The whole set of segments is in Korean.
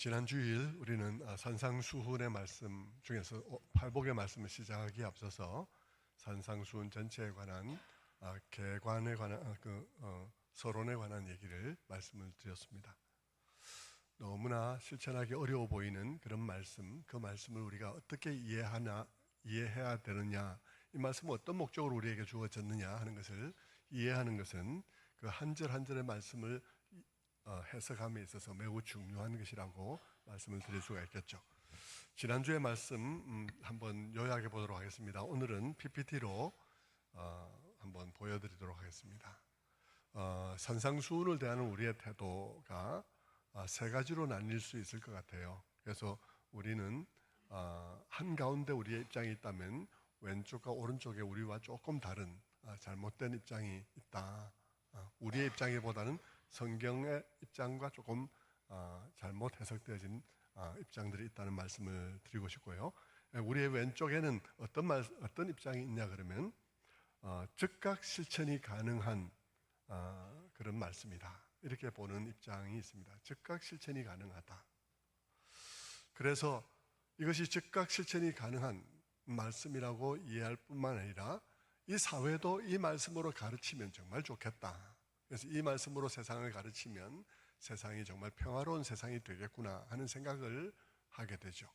지난 주일 우리는 산상수훈의 말씀 중에서 팔복의 말씀을 시작하기에 앞서서 산상수훈 전체에 관한 개관에 관한 서론에 관한 얘기를 말씀을 드렸습니다. 너무나 실천하기 어려워 보이는 그런 말씀, 그 말씀을 우리가 어떻게 이해해야 되느냐, 이 말씀은 어떤 목적으로 우리에게 주어졌느냐 하는 것을 이해하는 것은 그 한 절 한 절의 말씀을 해석함에 있어서 매우 중요한 것이라고 말씀을 드릴 수가 있겠죠. 지난주의 말씀 한번 요약해 보도록 하겠습니다. 오늘은 PPT로 한번 보여드리도록 하겠습니다. 산상수훈을 대하는 우리의 태도가 세 가지로 나뉠 수 있을 것 같아요. 그래서 우리는 한가운데 우리의 입장이 있다면 왼쪽과 오른쪽에 우리와 조금 다른 잘못된 입장이 있다. 우리의 입장보다는 성경의 입장과 조금 잘못 해석되어진 입장들이 있다는 말씀을 드리고 싶고요. 우리의 왼쪽에는 어떤 입장이 있냐 그러면 즉각 실천이 가능한 그런 말씀이다. 이렇게 보는 입장이 있습니다. 즉각 실천이 가능하다. 그래서 이것이 즉각 실천이 가능한 말씀이라고 이해할 뿐만 아니라 이 사회도 이 말씀으로 가르치면 정말 좋겠다. 그래서 이 말씀으로 세상을 가르치면 세상이 정말 평화로운 세상이 되겠구나 하는 생각을 하게 되죠.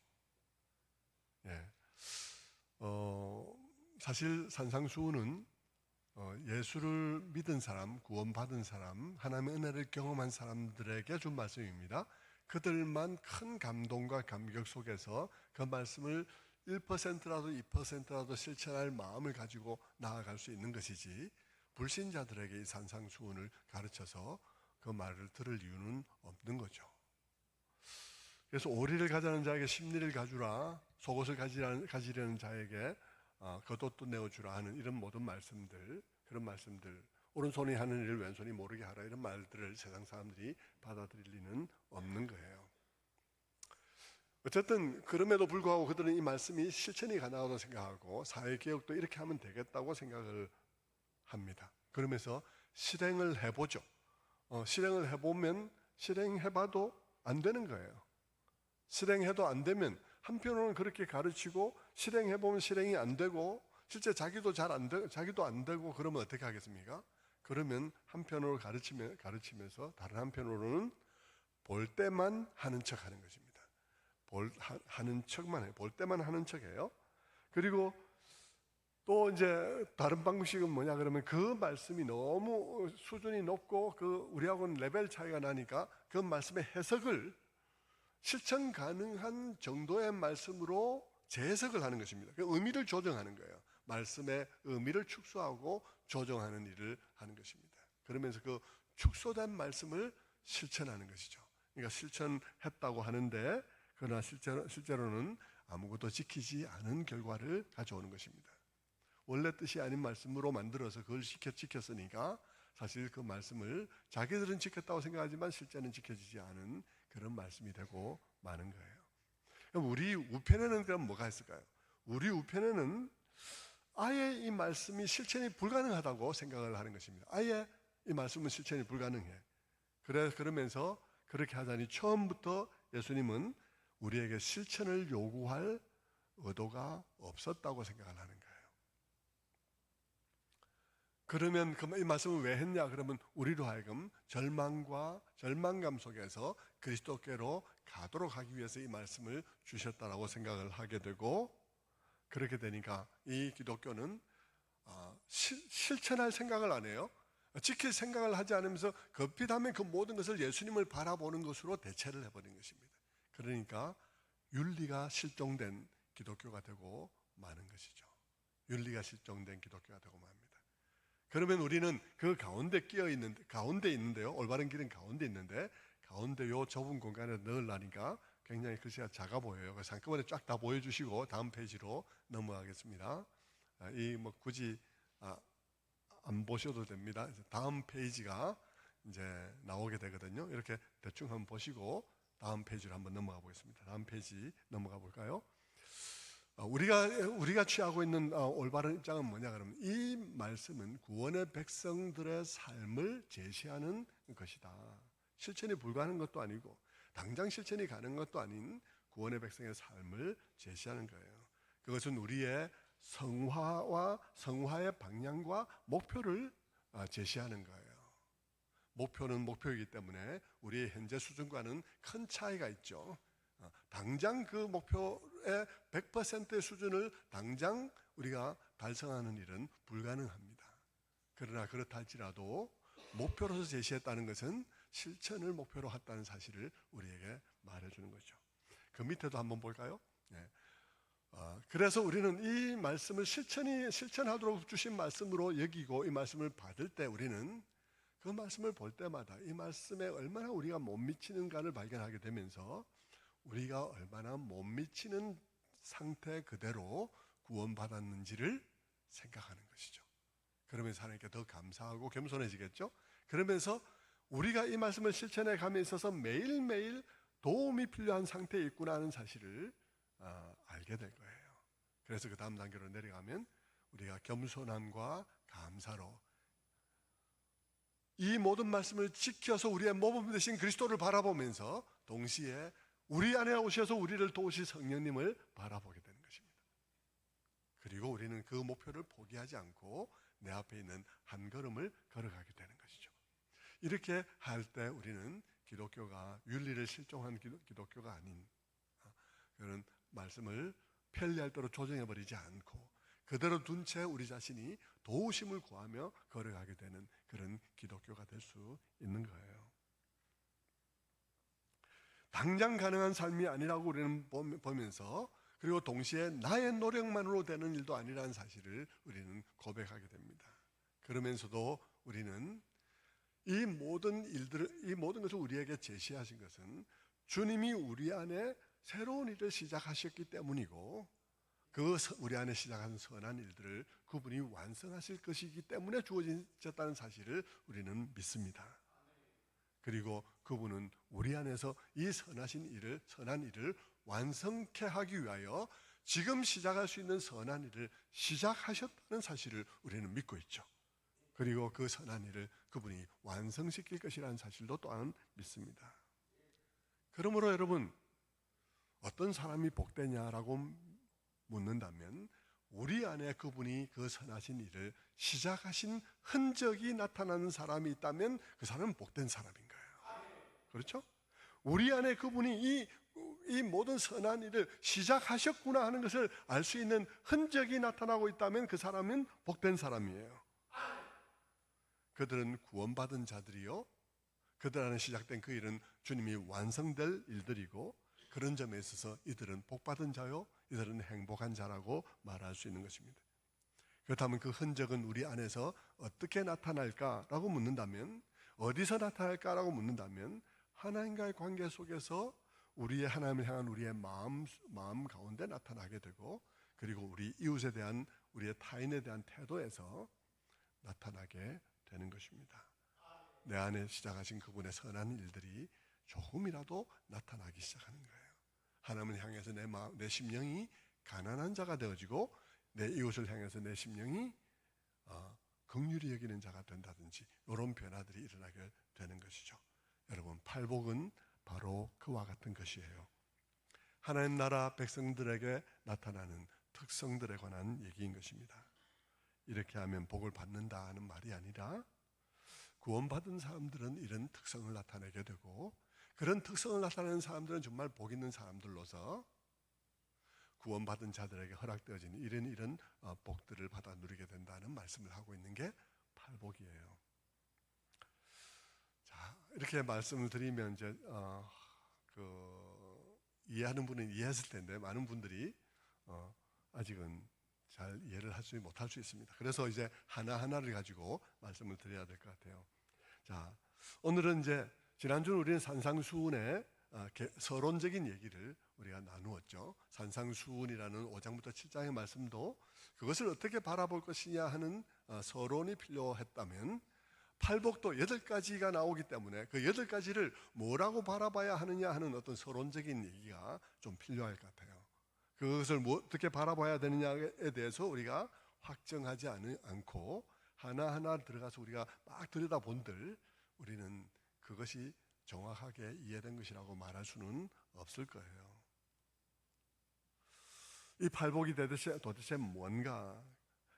사실 산상수훈은 예수를 믿은 사람, 구원받은 사람, 하나님의 은혜를 경험한 사람들에게 준 말씀입니다. 그들만 큰 감동과 감격 속에서 그 말씀을 1%라도 2%라도 실천할 마음을 가지고 나아갈 수 있는 것이지, 불신자들에게 이 산상수훈을 가르쳐서 그 말을 들을 이유는 없는 거죠. 그래서 오리를 가자는 자에게 십리를 가주라, 속옷을 가지려는 자에게 겉옷도 내어주라 하는 이런 모든 말씀들, 그런 말씀들, 오른손이 하는 일을 왼손이 모르게 하라, 이런 말들을 세상 사람들이 받아들일 리는 없는 거예요. 어쨌든 그럼에도 불구하고 그들은 이 말씀이 실천이 가능하다고 생각하고 사회개혁도 이렇게 하면 되겠다고 생각을 합니다. 그러면서 실행을 해보죠. 실행을 해보면 실행해봐도 안 되는 거예요. 실행해도 안 되면 한편으로는 그렇게 가르치고 실행해보면 실행이 안 되고 실제 자기도 안 되고 그러면 어떻게 하겠습니까? 그러면 한편으로 가르치면서 다른 한편으로는 볼 때만 하는 척 하는 것입니다. 하는 척만 해요. 볼 때만 하는 척해요. 그리고 또 이제 다른 방식은 뭐냐 그러면 그 말씀이 너무 수준이 높고 우리하고는 레벨 차이가 나니까 그 말씀의 해석을 실천 가능한 정도의 말씀으로 재해석을 하는 것입니다. 그 의미를 조정하는 거예요. 말씀의 의미를 축소하고 조정하는 일을 하는 것입니다. 그러면서 그 축소된 말씀을 실천하는 것이죠. 그러니까 실천했다고 하는데 그러나 실제로는 아무것도 지키지 않은 결과를 가져오는 것입니다. 원래 뜻이 아닌 말씀으로 만들어서 그걸 지켰으니까 사실 그 말씀을 자기들은 지켰다고 생각하지만 실제는 지켜지지 않은 그런 말씀이 되고 마는 거예요. 그럼 우리 우편에는 그럼 뭐가 있을까요? 우리 우편에는 아예 이 말씀이 실천이 불가능하다고 생각을 하는 것입니다. 아예 이 말씀은 실천이 불가능해. 그러면서 그렇게 하자니 처음부터 예수님은 우리에게 실천을 요구할 의도가 없었다고 생각을 하는 거예요. 그러면 이 말씀을 왜 했냐 그러면 우리로 하여금 절망감 속에서 그리스도께로 가도록 하기 위해서 이 말씀을 주셨다라고 생각을 하게 되고, 그렇게 되니까 이 기독교는 실천할 생각을 안 해요. 지킬 생각을 하지 않으면서 급히다면 그 모든 것을 예수님을 바라보는 것으로 대체를 해버린 것입니다. 그러니까 윤리가 실종된 기독교가 되고 마는 것이죠. 윤리가 실종된 기독교가 되고 맙니다. 그러면 우리는 그 가운데 가운데 있는데요. 올바른 길은 가운데 있는데 가운데 요 좁은 공간에 넣으려니까 굉장히 글씨가 작아 보여요. 그래서 한꺼번에 쫙 다 보여주시고 다음 페이지로 넘어가겠습니다. 굳이 안 보셔도 됩니다. 다음 페이지가 이제 나오게 되거든요. 이렇게 대충 한번 보시고 다음 페이지로 한번 넘어가 보겠습니다. 다음 페이지 넘어가 볼까요? 우리가 취하고 있는 올바른 입장은 뭐냐 그러면 이 말씀은 구원의 백성들의 삶을 제시하는 것이다. 실천이 불가능한 것도 아니고 당장 실천이 가는 것도 아닌 구원의 백성의 삶을 제시하는 거예요. 그것은 우리의 성화의 방향과 목표를 제시하는 거예요. 목표는 목표이기 때문에 우리의 현재 수준과는 큰 차이가 있죠. 당장 그 목표의 100%의 수준을 당장 우리가 달성하는 일은 불가능합니다. 그러나 그렇다 할지라도 목표로서 제시했다는 것은 실천을 목표로 했다는 사실을 우리에게 말해주는 거죠. 그 밑에도 한번 볼까요? 네. 그래서 우리는 이 말씀을 실천하도록 주신 말씀으로 여기고 이 말씀을 받을 때 우리는 그 말씀을 볼 때마다 이 말씀에 얼마나 우리가 못 미치는가를 발견하게 되면서 우리가 얼마나 못 미치는 상태 그대로 구원받았는지를 생각하는 것이죠. 그러면서 하나님께 더 감사하고 겸손해지겠죠. 그러면서 우리가 이 말씀을 실천해 감에 있어서 매일매일 도움이 필요한 상태에 있구나 하는 사실을 알게 될 거예요. 그래서 그 다음 단계로 내려가면 우리가 겸손함과 감사로 이 모든 말씀을 지켜서 우리의 모범 되신 그리스도를 바라보면서 동시에 우리 안에 오셔서 우리를 도우실 성령님을 바라보게 되는 것입니다. 그리고 우리는 그 목표를 포기하지 않고 내 앞에 있는 한 걸음을 걸어가게 되는 것이죠. 이렇게 할 때 우리는 기독교가 윤리를 실종한 기독교가 아닌 그런 말씀을 편리할 대로 조정해버리지 않고 그대로 둔 채 우리 자신이 도우심을 구하며 걸어가게 되는 그런 기독교가 될 수 있는 거예요. 당장 가능한 삶이 아니라고 우리는 보면서 그리고 동시에 나의 노력만으로 되는 일도 아니라는 사실을 우리는 고백하게 됩니다. 그러면서도 우리는 이 모든 것을 우리에게 제시하신 것은 주님이 우리 안에 새로운 일을 시작하셨기 때문이고 그 우리 안에 시작한 선한 일들을 그분이 완성하실 것이기 때문에 주어졌다는 사실을 우리는 믿습니다. 그리고 그분은 우리 안에서 이 선한 일을 완성케 하기 위하여 지금 시작할 수 있는 선한 일을 시작하셨다는 사실을 우리는 믿고 있죠. 그리고 그 선한 일을 그분이 완성시킬 것이라는 사실도 또한 믿습니다. 그러므로 여러분, 어떤 사람이 복되냐라고 묻는다면 우리 안에 그분이 그 선하신 일을 시작하신 흔적이 나타나는 사람이 있다면 그 사람은 복된 사람인 거예요. 그렇죠? 우리 안에 그분이 이 모든 선한 일을 시작하셨구나 하는 것을 알 수 있는 흔적이 나타나고 있다면 그 사람은 복된 사람이에요. 그들은 구원받은 자들이요, 그들 안에 시작된 그 일은 주님이 완성될 일들이고 그런 점에 있어서 이들은 복받은 자요, 이들은 행복한 자라고 말할 수 있는 것입니다. 그렇다면 그 흔적은 우리 안에서 어떻게 나타날까라고 묻는다면, 어디서 나타날까라고 묻는다면 하나님과의 관계 속에서 우리의 하나님을 향한 우리의 마음 가운데 나타나게 되고, 그리고 우리 이웃에 대한 우리의 타인에 대한 태도에서 나타나게 되는 것입니다. 내 안에 시작하신 그분의 선한 일들이 조금이라도 나타나기 시작하는 거예요. 하나님을 향해서 내 심령이 가난한 자가 되어지고 내 이웃을 향해서 내 심령이 긍휼히 여기는 자가 된다든지 이런 변화들이 일어나게 되는 것이죠. 여러분, 팔복은 바로 그와 같은 것이에요. 하나님 나라 백성들에게 나타나는 특성들에 관한 얘기인 것입니다. 이렇게 하면 복을 받는다 하는 말이 아니라 구원받은 사람들은 이런 특성을 나타내게 되고, 그런 특성을 나타내는 사람들은 정말 복 있는 사람들로서 구원받은 자들에게 허락되어지는 이런 복들을 받아 누리게 된다는 말씀을 하고 있는 게 팔복이에요. 자, 이렇게 말씀을 드리면 이제 이해하는 분은 이해했을 텐데 많은 분들이 아직은 잘 이해를 못할 수 있습니다. 그래서 이제 하나하나를 가지고 말씀을 드려야 될 것 같아요. 자, 오늘은 이제 지난주는 우리는 산상수훈의 서론적인 얘기를 우리가 나누었죠. 산상수훈이라는 5장부터 7장의 말씀도 그것을 어떻게 바라볼 것이냐 하는 서론이 필요했다면, 팔복도 8가지가 나오기 때문에 그 8가지를 뭐라고 바라봐야 하느냐 하는 어떤 서론적인 얘기가 좀 필요할 것 같아요. 그것을 어떻게 바라봐야 되느냐에 대해서 우리가 확정하지 않고 하나하나 들어가서 우리가 막 들여다본들 우리는 그것이 정확하게 이해된 것이라고 말할 수는 없을 거예요. 이 팔복이 도대체 뭔가?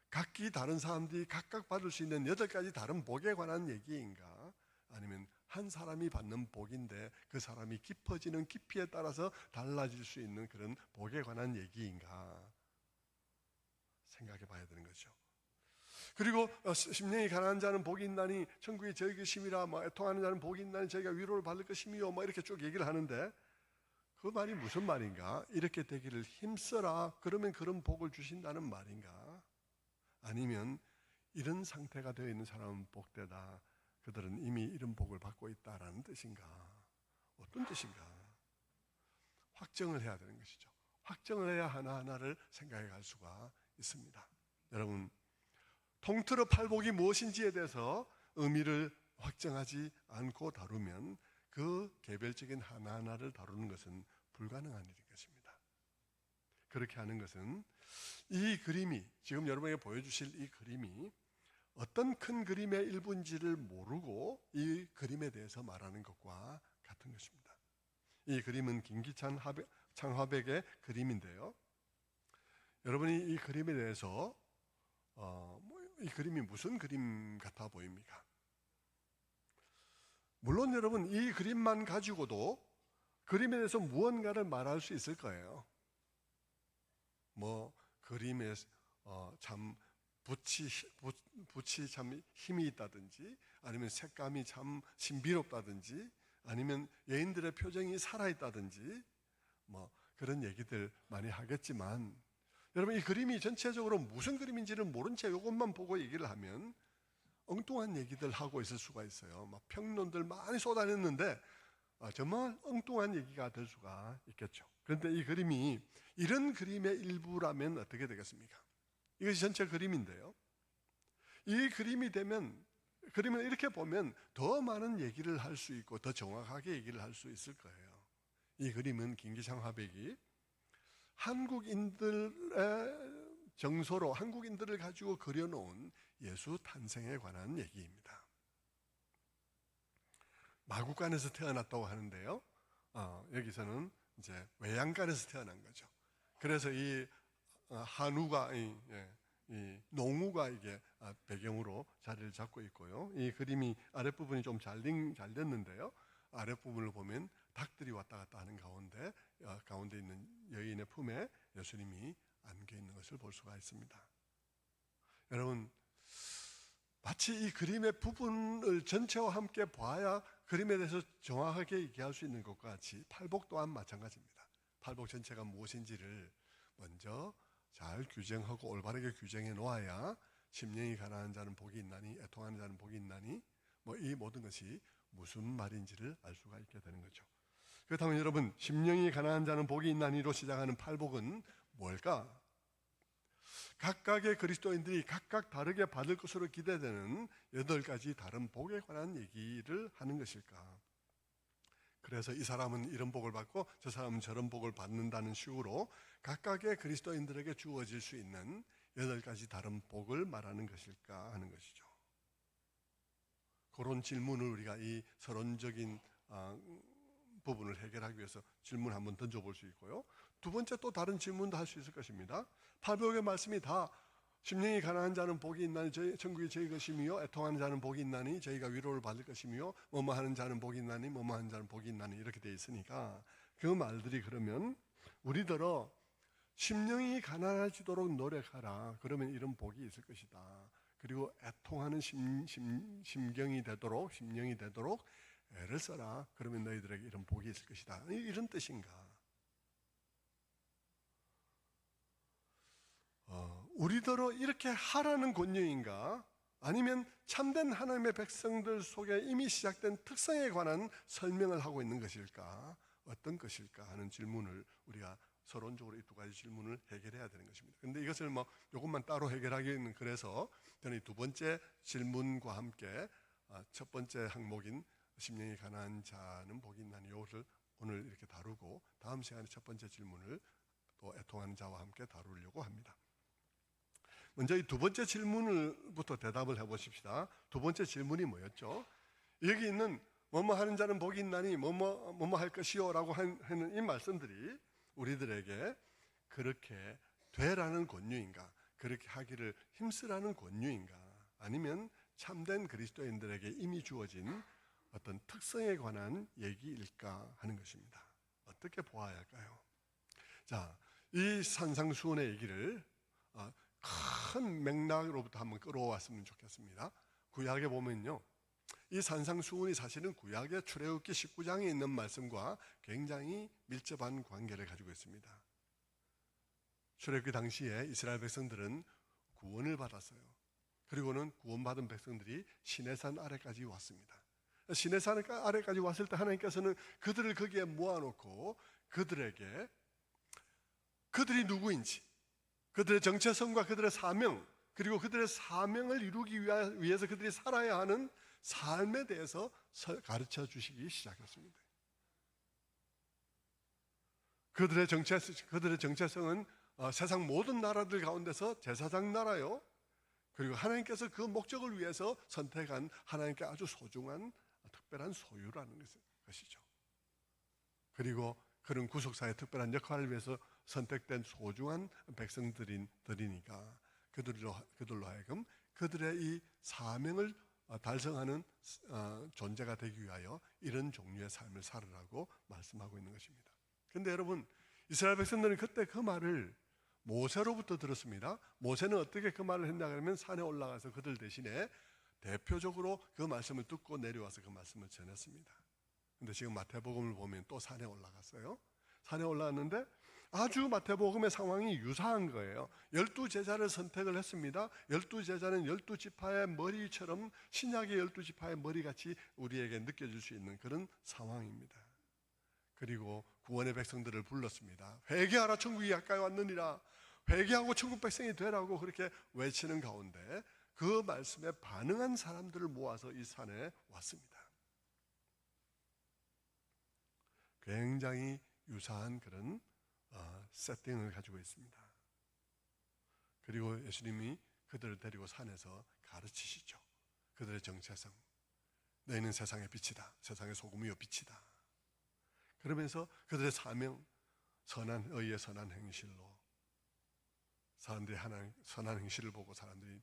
각기 다른 사람들이 각각 받을 수 있는 8가지 다른 복에 관한 얘기인가? 아니면 한 사람이 받는 복인데 그 사람이 깊어지는 깊이에 따라서 달라질 수 있는 그런 복에 관한 얘기인가? 생각해 봐야 되는 거죠. 그리고 심령이 가난한 자는 복이 있나니 천국이 저희 것임이라, 애통하는 자는 복이 있나니 저희가 위로를 받을 것이며, 이렇게 쭉 얘기를 하는데 그 말이 무슨 말인가? 이렇게 되기를 힘써라, 그러면 그런 복을 주신다는 말인가? 아니면 이런 상태가 되어 있는 사람은 복되다, 그들은 이미 이런 복을 받고 있다라는 뜻인가? 어떤 뜻인가? 확정을 해야 되는 것이죠. 확정을 해야 하나하나를 생각해 갈 수가 있습니다. 여러분, 통틀어 팔복이 무엇인지에 대해서 의미를 확정하지 않고 다루면 그 개별적인 하나하나를 다루는 것은 불가능한 일인 것입니다. 그렇게 하는 것은 이 그림이, 지금 여러분에게 보여주실 이 그림이 어떤 큰 그림의 일부인지를 모르고 이 그림에 대해서 말하는 것과 같은 것입니다. 이 그림은 김기찬 창화백의 그림인데요. 여러분이 이 그림에 대해서 이 그림이 무슨 그림 같아 보입니까? 물론 여러분, 이 그림만 가지고도 그림에 대해서 무언가를 말할 수 있을 거예요. 그림에 참 붓이 참 힘이 있다든지, 아니면 색감이 참 신비롭다든지, 아니면 여인들의 표정이 살아있다든지, 그런 얘기들 많이 하겠지만, 여러분, 이 그림이 전체적으로 무슨 그림인지를 모른 채 이것만 보고 얘기를 하면 엉뚱한 얘기들 하고 있을 수가 있어요. 평론들 많이 쏟아냈는데 정말 엉뚱한 얘기가 될 수가 있겠죠. 그런데 이 그림이 이런 그림의 일부라면 어떻게 되겠습니까? 이것이 전체 그림인데요. 이 그림이 되면, 그림을 이렇게 보면 더 많은 얘기를 할 수 있고 더 정확하게 얘기를 할 수 있을 거예요. 이 그림은 김기창 화백이 한국인들의 정서로 한국인들을 가지고 그려놓은 예수 탄생에 관한 얘기입니다. 마구간에서 태어났다고 하는데요. 여기서는 이제 외양간에서 태어난 거죠. 그래서 이 한우가, 이 농우가 이게 배경으로 자리를 잡고 있고요. 이 그림이 아랫부분이 좀 잘 됐는데요. 아랫부분을 보면 닭들이 왔다 갔다 하는 가운데 있는 여인의 품에 예수님이 안겨 있는 것을 볼 수가 있습니다. 여러분, 마치 이 그림의 부분을 전체와 함께 봐야 그림에 대해서 정확하게 얘기할 수 있는 것과 같이 팔복 또한 마찬가지입니다. 팔복 전체가 무엇인지를 먼저 잘 규정하고 올바르게 규정해 놓아야 심령이 가난한 자는 복이 있나니, 애통하는 자는 복이 있나니, 이 모든 것이 무슨 말인지를 알 수가 있게 되는 거죠. 그렇다면 여러분, 심령이 가난한 자는 복이 있나니로 시작하는 팔복은 뭘까? 각각의 그리스도인들이 각각 다르게 받을 것으로 기대되는 8가지 다른 복에 관한 얘기를 하는 것일까? 그래서 이 사람은 이런 복을 받고 저 사람은 저런 복을 받는다는 식으로 각각의 그리스도인들에게 주어질 수 있는 8가지 다른 복을 말하는 것일까 하는 것이죠. 그런 질문을 우리가 이 서론적인 부분을 해결하기 위해서 질문 한번 던져볼 수 있고요. 두 번째 또 다른 질문도 할 수 있을 것입니다. 팔복의 말씀이 다 심령이 가난한 자는 복이 있나니 천국이 저희 것이며, 애통하는 자는 복이 있나니 저희가 위로를 받을 것이며, 뭐뭐하는 자는 복이 있나니 뭐뭐하는 자는 복이 있나니 이렇게 되어 있으니까, 그 말들이 그러면 우리더러 심령이 가난해지도록 노력하라, 그러면 이런 복이 있을 것이다. 그리고 애통하는 심령이 되도록 애를 써라, 그러면 너희들에게 이런 복이 있을 것이다. 이런 뜻인가? 우리더러 이렇게 하라는 권유인가? 아니면 참된 하나님의 백성들 속에 이미 시작된 특성에 관한 설명을 하고 있는 것일까? 어떤 것일까 하는 질문을 우리가 서론적으로 이 2가지 질문을 해결해야 되는 것입니다. 그런데 이것을 이것만 따로 해결하기는, 그래서 저는 이 2번째 질문과 함께 첫 번째 항목인 심령이 가난한 자는 복이 있나니 이것을 오늘 이렇게 다루고, 다음 시간에 첫 번째 질문을 또 애통하는 자와 함께 다루려고 합니다. 먼저 이 2번째 질문부터 대답을 해보십시다. 2번째 질문이 뭐였죠? 여기 있는 뭐뭐 하는 자는 복이 있나니 뭐뭐 할 것이요라고 하는 이 말씀들이 우리들에게 그렇게 되라는 권유인가, 그렇게 하기를 힘쓰라는 권유인가, 아니면 참된 그리스도인들에게 이미 주어진 어떤 특성에 관한 얘기일까 하는 것입니다. 어떻게 보아야 할까요? 자, 이 산상수훈의 얘기를 큰 맥락으로부터 한번 끌어왔으면 좋겠습니다. 구약에 보면요, 이 산상수훈이 사실은 구약의 출애굽기 19장에 있는 말씀과 굉장히 밀접한 관계를 가지고 있습니다. 출애굽기 당시에 이스라엘 백성들은 구원을 받았어요. 그리고는 구원받은 백성들이 시내산 아래까지 왔습니다. 시내산 아래까지 왔을 때 하나님께서는 그들을 거기에 모아놓고 그들에게 그들이 누구인지, 그들의 정체성과 그들의 사명, 그리고 그들의 사명을 이루기 위해서 그들이 살아야 하는 삶에 대해서 가르쳐 주시기 시작했습니다. 그들의 정체성은 세상 모든 나라들 가운데서 제사장 나라요, 그리고 하나님께서 그 목적을 위해서 선택한 하나님께 아주 소중한 특별한 소유라는 것이죠. 그리고 그런 구속사의 특별한 역할을 위해서 선택된 소중한 백성들이니까 그들로 하여금 그들의 이 사명을 달성하는 존재가 되기 위하여 이런 종류의 삶을 살으라고 말씀하고 있는 것입니다. 그런데 여러분, 이스라엘 백성들은 그때 그 말을 모세로부터 들었습니다. 모세는 어떻게 그 말을 했냐 그러면 산에 올라가서 그들 대신에 대표적으로 그 말씀을 듣고 내려와서 그 말씀을 전했습니다. 근데 지금 마태복음을 보면 또 산에 올라갔어요. 산에 올라갔는데 아주 마태복음의 상황이 유사한 거예요. 12제자를 선택을 했습니다. 12제자는 12지파의 머리처럼, 신약의 12지파의 머리같이 우리에게 느껴질 수 있는 그런 상황입니다. 그리고 구원의 백성들을 불렀습니다. 회개하라, 천국이 가까이 왔느니라. 회개하고 천국 백성이 되라고 그렇게 외치는 가운데 그 말씀에 반응한 사람들을 모아서 이 산에 왔습니다. 굉장히 유사한 그런 세팅을 가지고 있습니다. 그리고 예수님이 그들을 데리고 산에서 가르치시죠. 그들의 정체성, 너희는 세상의 빛이다, 세상의 소금이요 빛이다. 그러면서 그들의 사명, 선한 의의 선한 행실로 사람들이 하나님 선한 행실을 보고 사람들이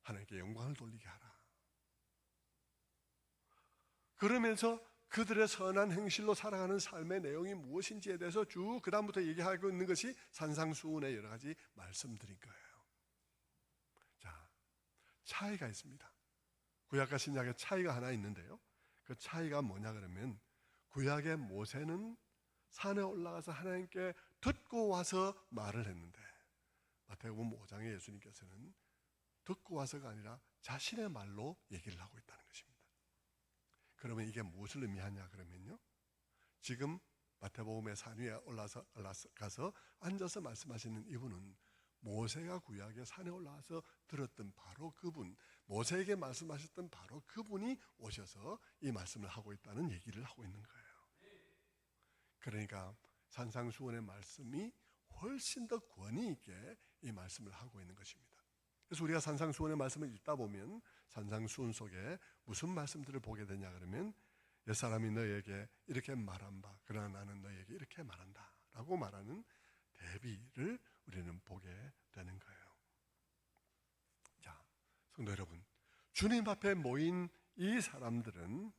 하나님께 영광을 돌리게 하라. 그러면서 그들의 선한 행실로 살아가는 삶의 내용이 무엇인지에 대해서 쭉 그 다음부터 얘기하고 있는 것이 산상수훈의 여러 가지 말씀들인 거예요. 자, 차이가 있습니다. 구약과 신약의 차이가 하나 있는데요, 그 차이가 뭐냐 그러면 구약의 모세는 산에 올라가서 하나님께 듣고 와서 말을 했는데 마태복음 5장의 예수님께서는 듣고 와서가 아니라 자신의 말로 얘기를 하고 있다는 것입니다. 그러면 이게 무엇을 의미하냐 그러면요, 지금 마태복음의 산 위에 올라가서 앉아서 말씀하시는 이분은 모세가 구약의 산에 올라가서 들었던 바로 그분, 모세에게 말씀하셨던 바로 그분이 오셔서 이 말씀을 하고 있다는 얘기를 하고 있는 거예요. 그러니까 산상수훈의 말씀이 훨씬 더 권위 있게 이 말씀을 하고 있는 것입니다. 그래서 우리가 산상수훈의 말씀을 읽다 보면 산상수훈 속에 무슨 말씀들을 보게 되냐 그러면 옛사람이 너에게 이렇게 말한 바 그러나 나는 너에게 이렇게 말한다 라고 말하는 대비를 우리는 보게 되는 거예요. 자, 성도 여러분, 주님 앞에 모인 이 사람들은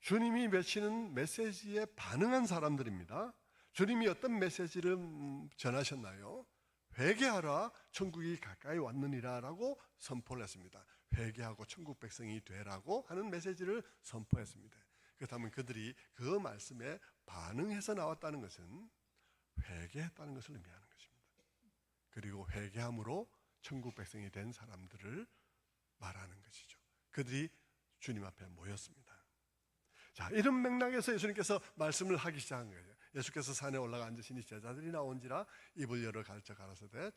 주님이 외치는 메시지에 반응한 사람들입니다. 주님이 어떤 메시지를 전하셨나요? 회개하라, 천국이 가까이 왔느니라 라고 선포를 했습니다. 회개하고 천국 백성이 되라고 하는 메시지를 선포했습니다. 그렇다면 그들이 그 말씀에 반응해서 나왔다는 것은 회개했다는 것을 의미하는 것입니다. 그리고 회개함으로 천국 백성이 된 사람들을 말하는 것이죠. 그들이 주님 앞에 모였습니다. 자, 이런 맥락에서 예수님께서 말씀을 하기 시작한 거예요. 예수께서 산에 올라가 앉으시니 제자들이 나온지라 입을 열어 가르쳐 가라사대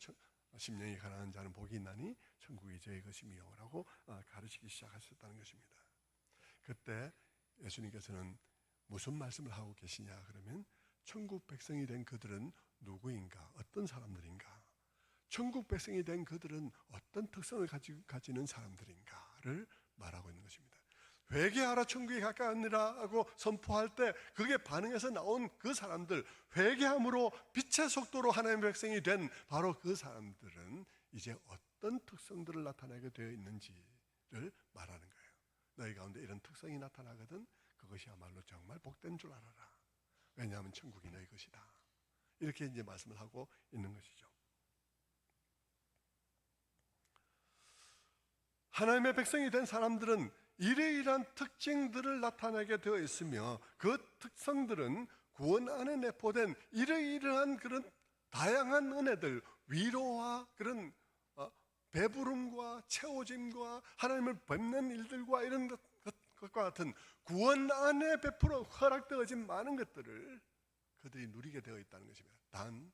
심령이 가난한 자는 복이 있나니 천국이 저희 것이며 라고 가르치기 시작하셨다는 것입니다. 그때 예수님께서는 무슨 말씀을 하고 계시냐 그러면 천국 백성이 된 그들은 누구인가, 어떤 사람들인가, 천국 백성이 된 그들은 어떤 특성을 가지는 사람들인가를 말하고 있는 것입니다. 회개하라 천국이 가까웠니라고 선포할 때 그게 반응해서 나온 그 사람들, 회개함으로 빛의 속도로 하나님의 백성이 된 바로 그 사람들은 이제 어떤 특성들을 나타내게 되어 있는지를 말하는 거예요. 너희 가운데 이런 특성이 나타나거든 그것이야말로 정말 복된 줄 알아라. 왜냐하면 천국이 너희 것이다. 이렇게 이제 말씀을 하고 있는 것이죠. 하나님의 백성이 된 사람들은 이러이러한 특징들을 나타내게 되어 있으며 그 특성들은 구원 안에 내포된 이러이러한 그런 다양한 은혜들, 위로와 그런 배부름과 채워짐과 하나님을 뵙는 일들과 이런 것과 같은 구원 안에 베풀어 허락되어진 많은 것들을 그들이 누리게 되어 있다는 것입니다. 단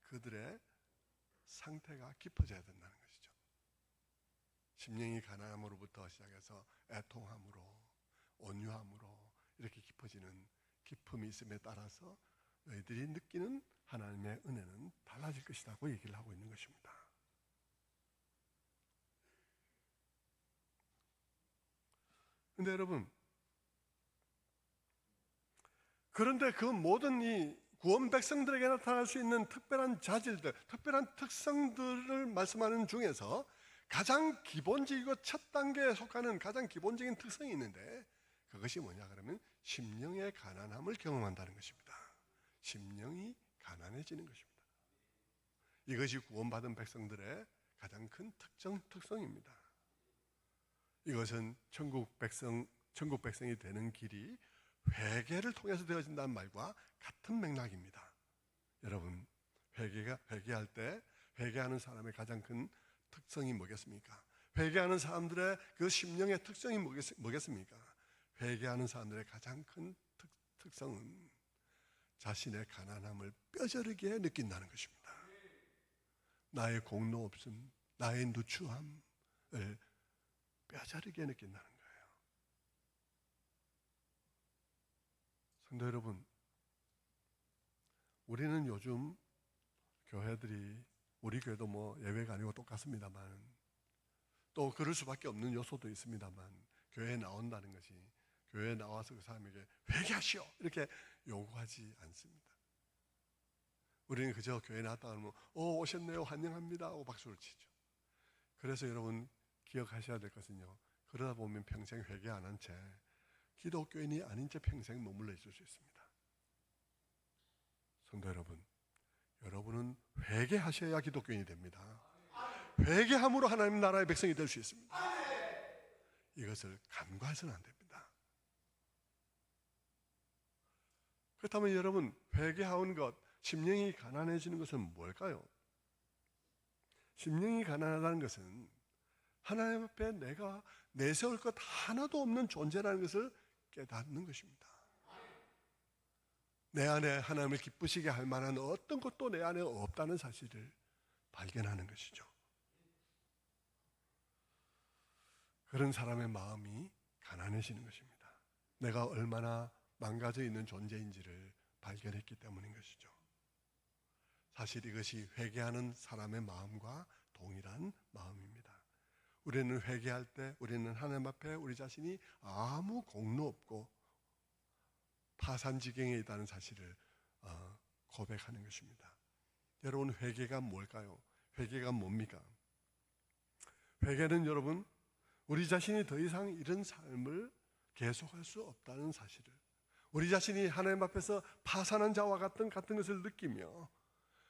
그들의 상태가 깊어져야 된다는 것이죠. 심령이 가난함으로부터 시작해서 애통함으로, 온유함으로 이렇게 깊어지는 기품이 있음에 따라서 너희들이 느끼는 하나님의 은혜는 달라질 것이라고 얘기를 하고 있는 것입니다. 근데 여러분, 그런데 그 모든 이 구원 백성들에게 나타날 수 있는 특별한 자질들, 특별한 특성들을 말씀하는 중에서 가장 기본적이고 첫 단계에 속하는 가장 기본적인 특성이 있는데 그것이 뭐냐 그러면 심령의 가난함을 경험한다는 것입니다. 심령이 가난해지는 것입니다. 이것이 구원받은 백성들의 가장 큰 특성입니다. 이것은 천국 백성이 되는 길이 회개를 통해서 되어진다는 말과 같은 맥락입니다. 여러분, 회개할 때 회개하는 사람의 가장 큰 특성이 뭐겠습니까? 회개하는 사람들의 그 심령의 특성이 뭐겠습니까? 회개하는 사람들의 가장 큰 특성은 자신의 가난함을 뼈저리게 느낀다는 것입니다. 나의 공로 없음, 나의 누추함을 뼈저리게 느낀다는 거예요. 성도 여러분, 우리는 요즘 교회들이 우리 교회도 뭐 예외가 아니고 똑같습니다만 또 그럴 수밖에 없는 요소도 있습니다만 교회에 나온다는 것이 교회에 나와서 그 사람에게 회개하시오 이렇게 요구하지 않습니다. 우리는 그저 교회에 나왔다 하면 오셨네요 환영합니다 하고 박수를 치죠. 그래서 여러분 기억하셔야 될 것은요, 그러다 보면 평생 회개 안 한 채 기독교인이 아닌 채 평생 머물러 있을 수 있습니다. 성도 여러분, 여러분은 회개하셔야 기독교인이 됩니다. 회개함으로 하나님 나라의 백성이 될 수 있습니다. 이것을 간과해서는 안 됩니다. 그렇다면 여러분, 회개하는 것, 심령이 가난해지는 것은 뭘까요? 심령이 가난하다는 것은 하나님 앞에 내가 내세울 것 하나도 없는 존재라는 것을 깨닫는 것입니다. 내 안에 하나님을 기쁘시게 할 만한 어떤 것도 내 안에 없다는 사실을 발견하는 것이죠. 그런 사람의 마음이 가난해지는 것입니다. 내가 얼마나 망가져 있는 존재인지를 발견했기 때문인 것이죠. 사실 이것이 회개하는 사람의 마음과 동일한 마음입니다. 우리는 회개할 때 우리는 하나님 앞에 우리 자신이 아무 공로 없고 파산지경에 있다는 사실을 고백하는 것입니다. 여러분, 회개가 뭘까요? 회개가 뭡니까? 회개는 여러분, 우리 자신이 더 이상 이런 삶을 계속할 수 없다는 사실을, 우리 자신이 하나님 앞에서 파산한 자와 같은 것을 느끼며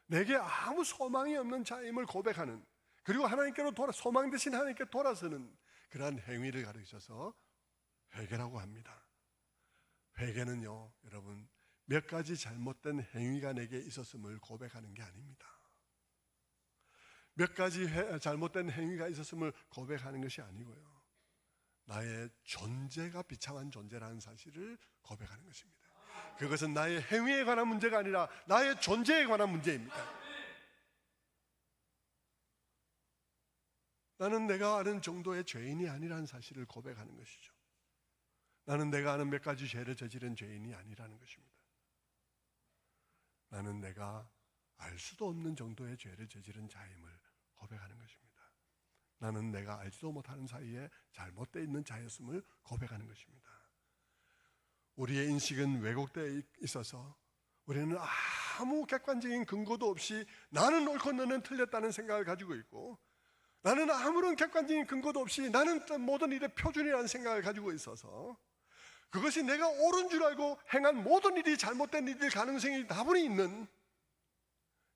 내게 아무 소망이 없는 자임을 고백하는, 그리고 하나님께로 소망 대신 하나님께 돌아서는 그러한 행위를 가르쳐서 회개라고 합니다. 회개는요, 여러분, 몇 가지 잘못된 행위가 내게 있었음을 고백하는 게 아닙니다. 몇 가지 잘못된 행위가 있었음을 고백하는 것이 아니고요, 나의 존재가 비참한 존재라는 사실을 고백하는 것입니다. 그것은 나의 행위에 관한 문제가 아니라 나의 존재에 관한 문제입니다. 나는 내가 아는 정도의 죄인이 아니라는 사실을 고백하는 것이죠. 나는 내가 아는 몇 가지 죄를 저지른 죄인이 아니라는 것입니다. 나는 내가 알 수도 없는 정도의 죄를 저지른 자임을 고백하는 것입니다. 나는 내가 알지도 못하는 사이에 잘못되어 있는 자였음을 고백하는 것입니다. 우리의 인식은 왜곡되어 있어서 우리는 아무 객관적인 근거도 없이 나는 옳고 너는 틀렸다는 생각을 가지고 있고, 나는 아무런 객관적인 근거도 없이 나는 모든 일의 표준이라는 생각을 가지고 있어서 그것이 내가 옳은 줄 알고 행한 모든 일이 잘못된 일일 가능성이 다분히 있는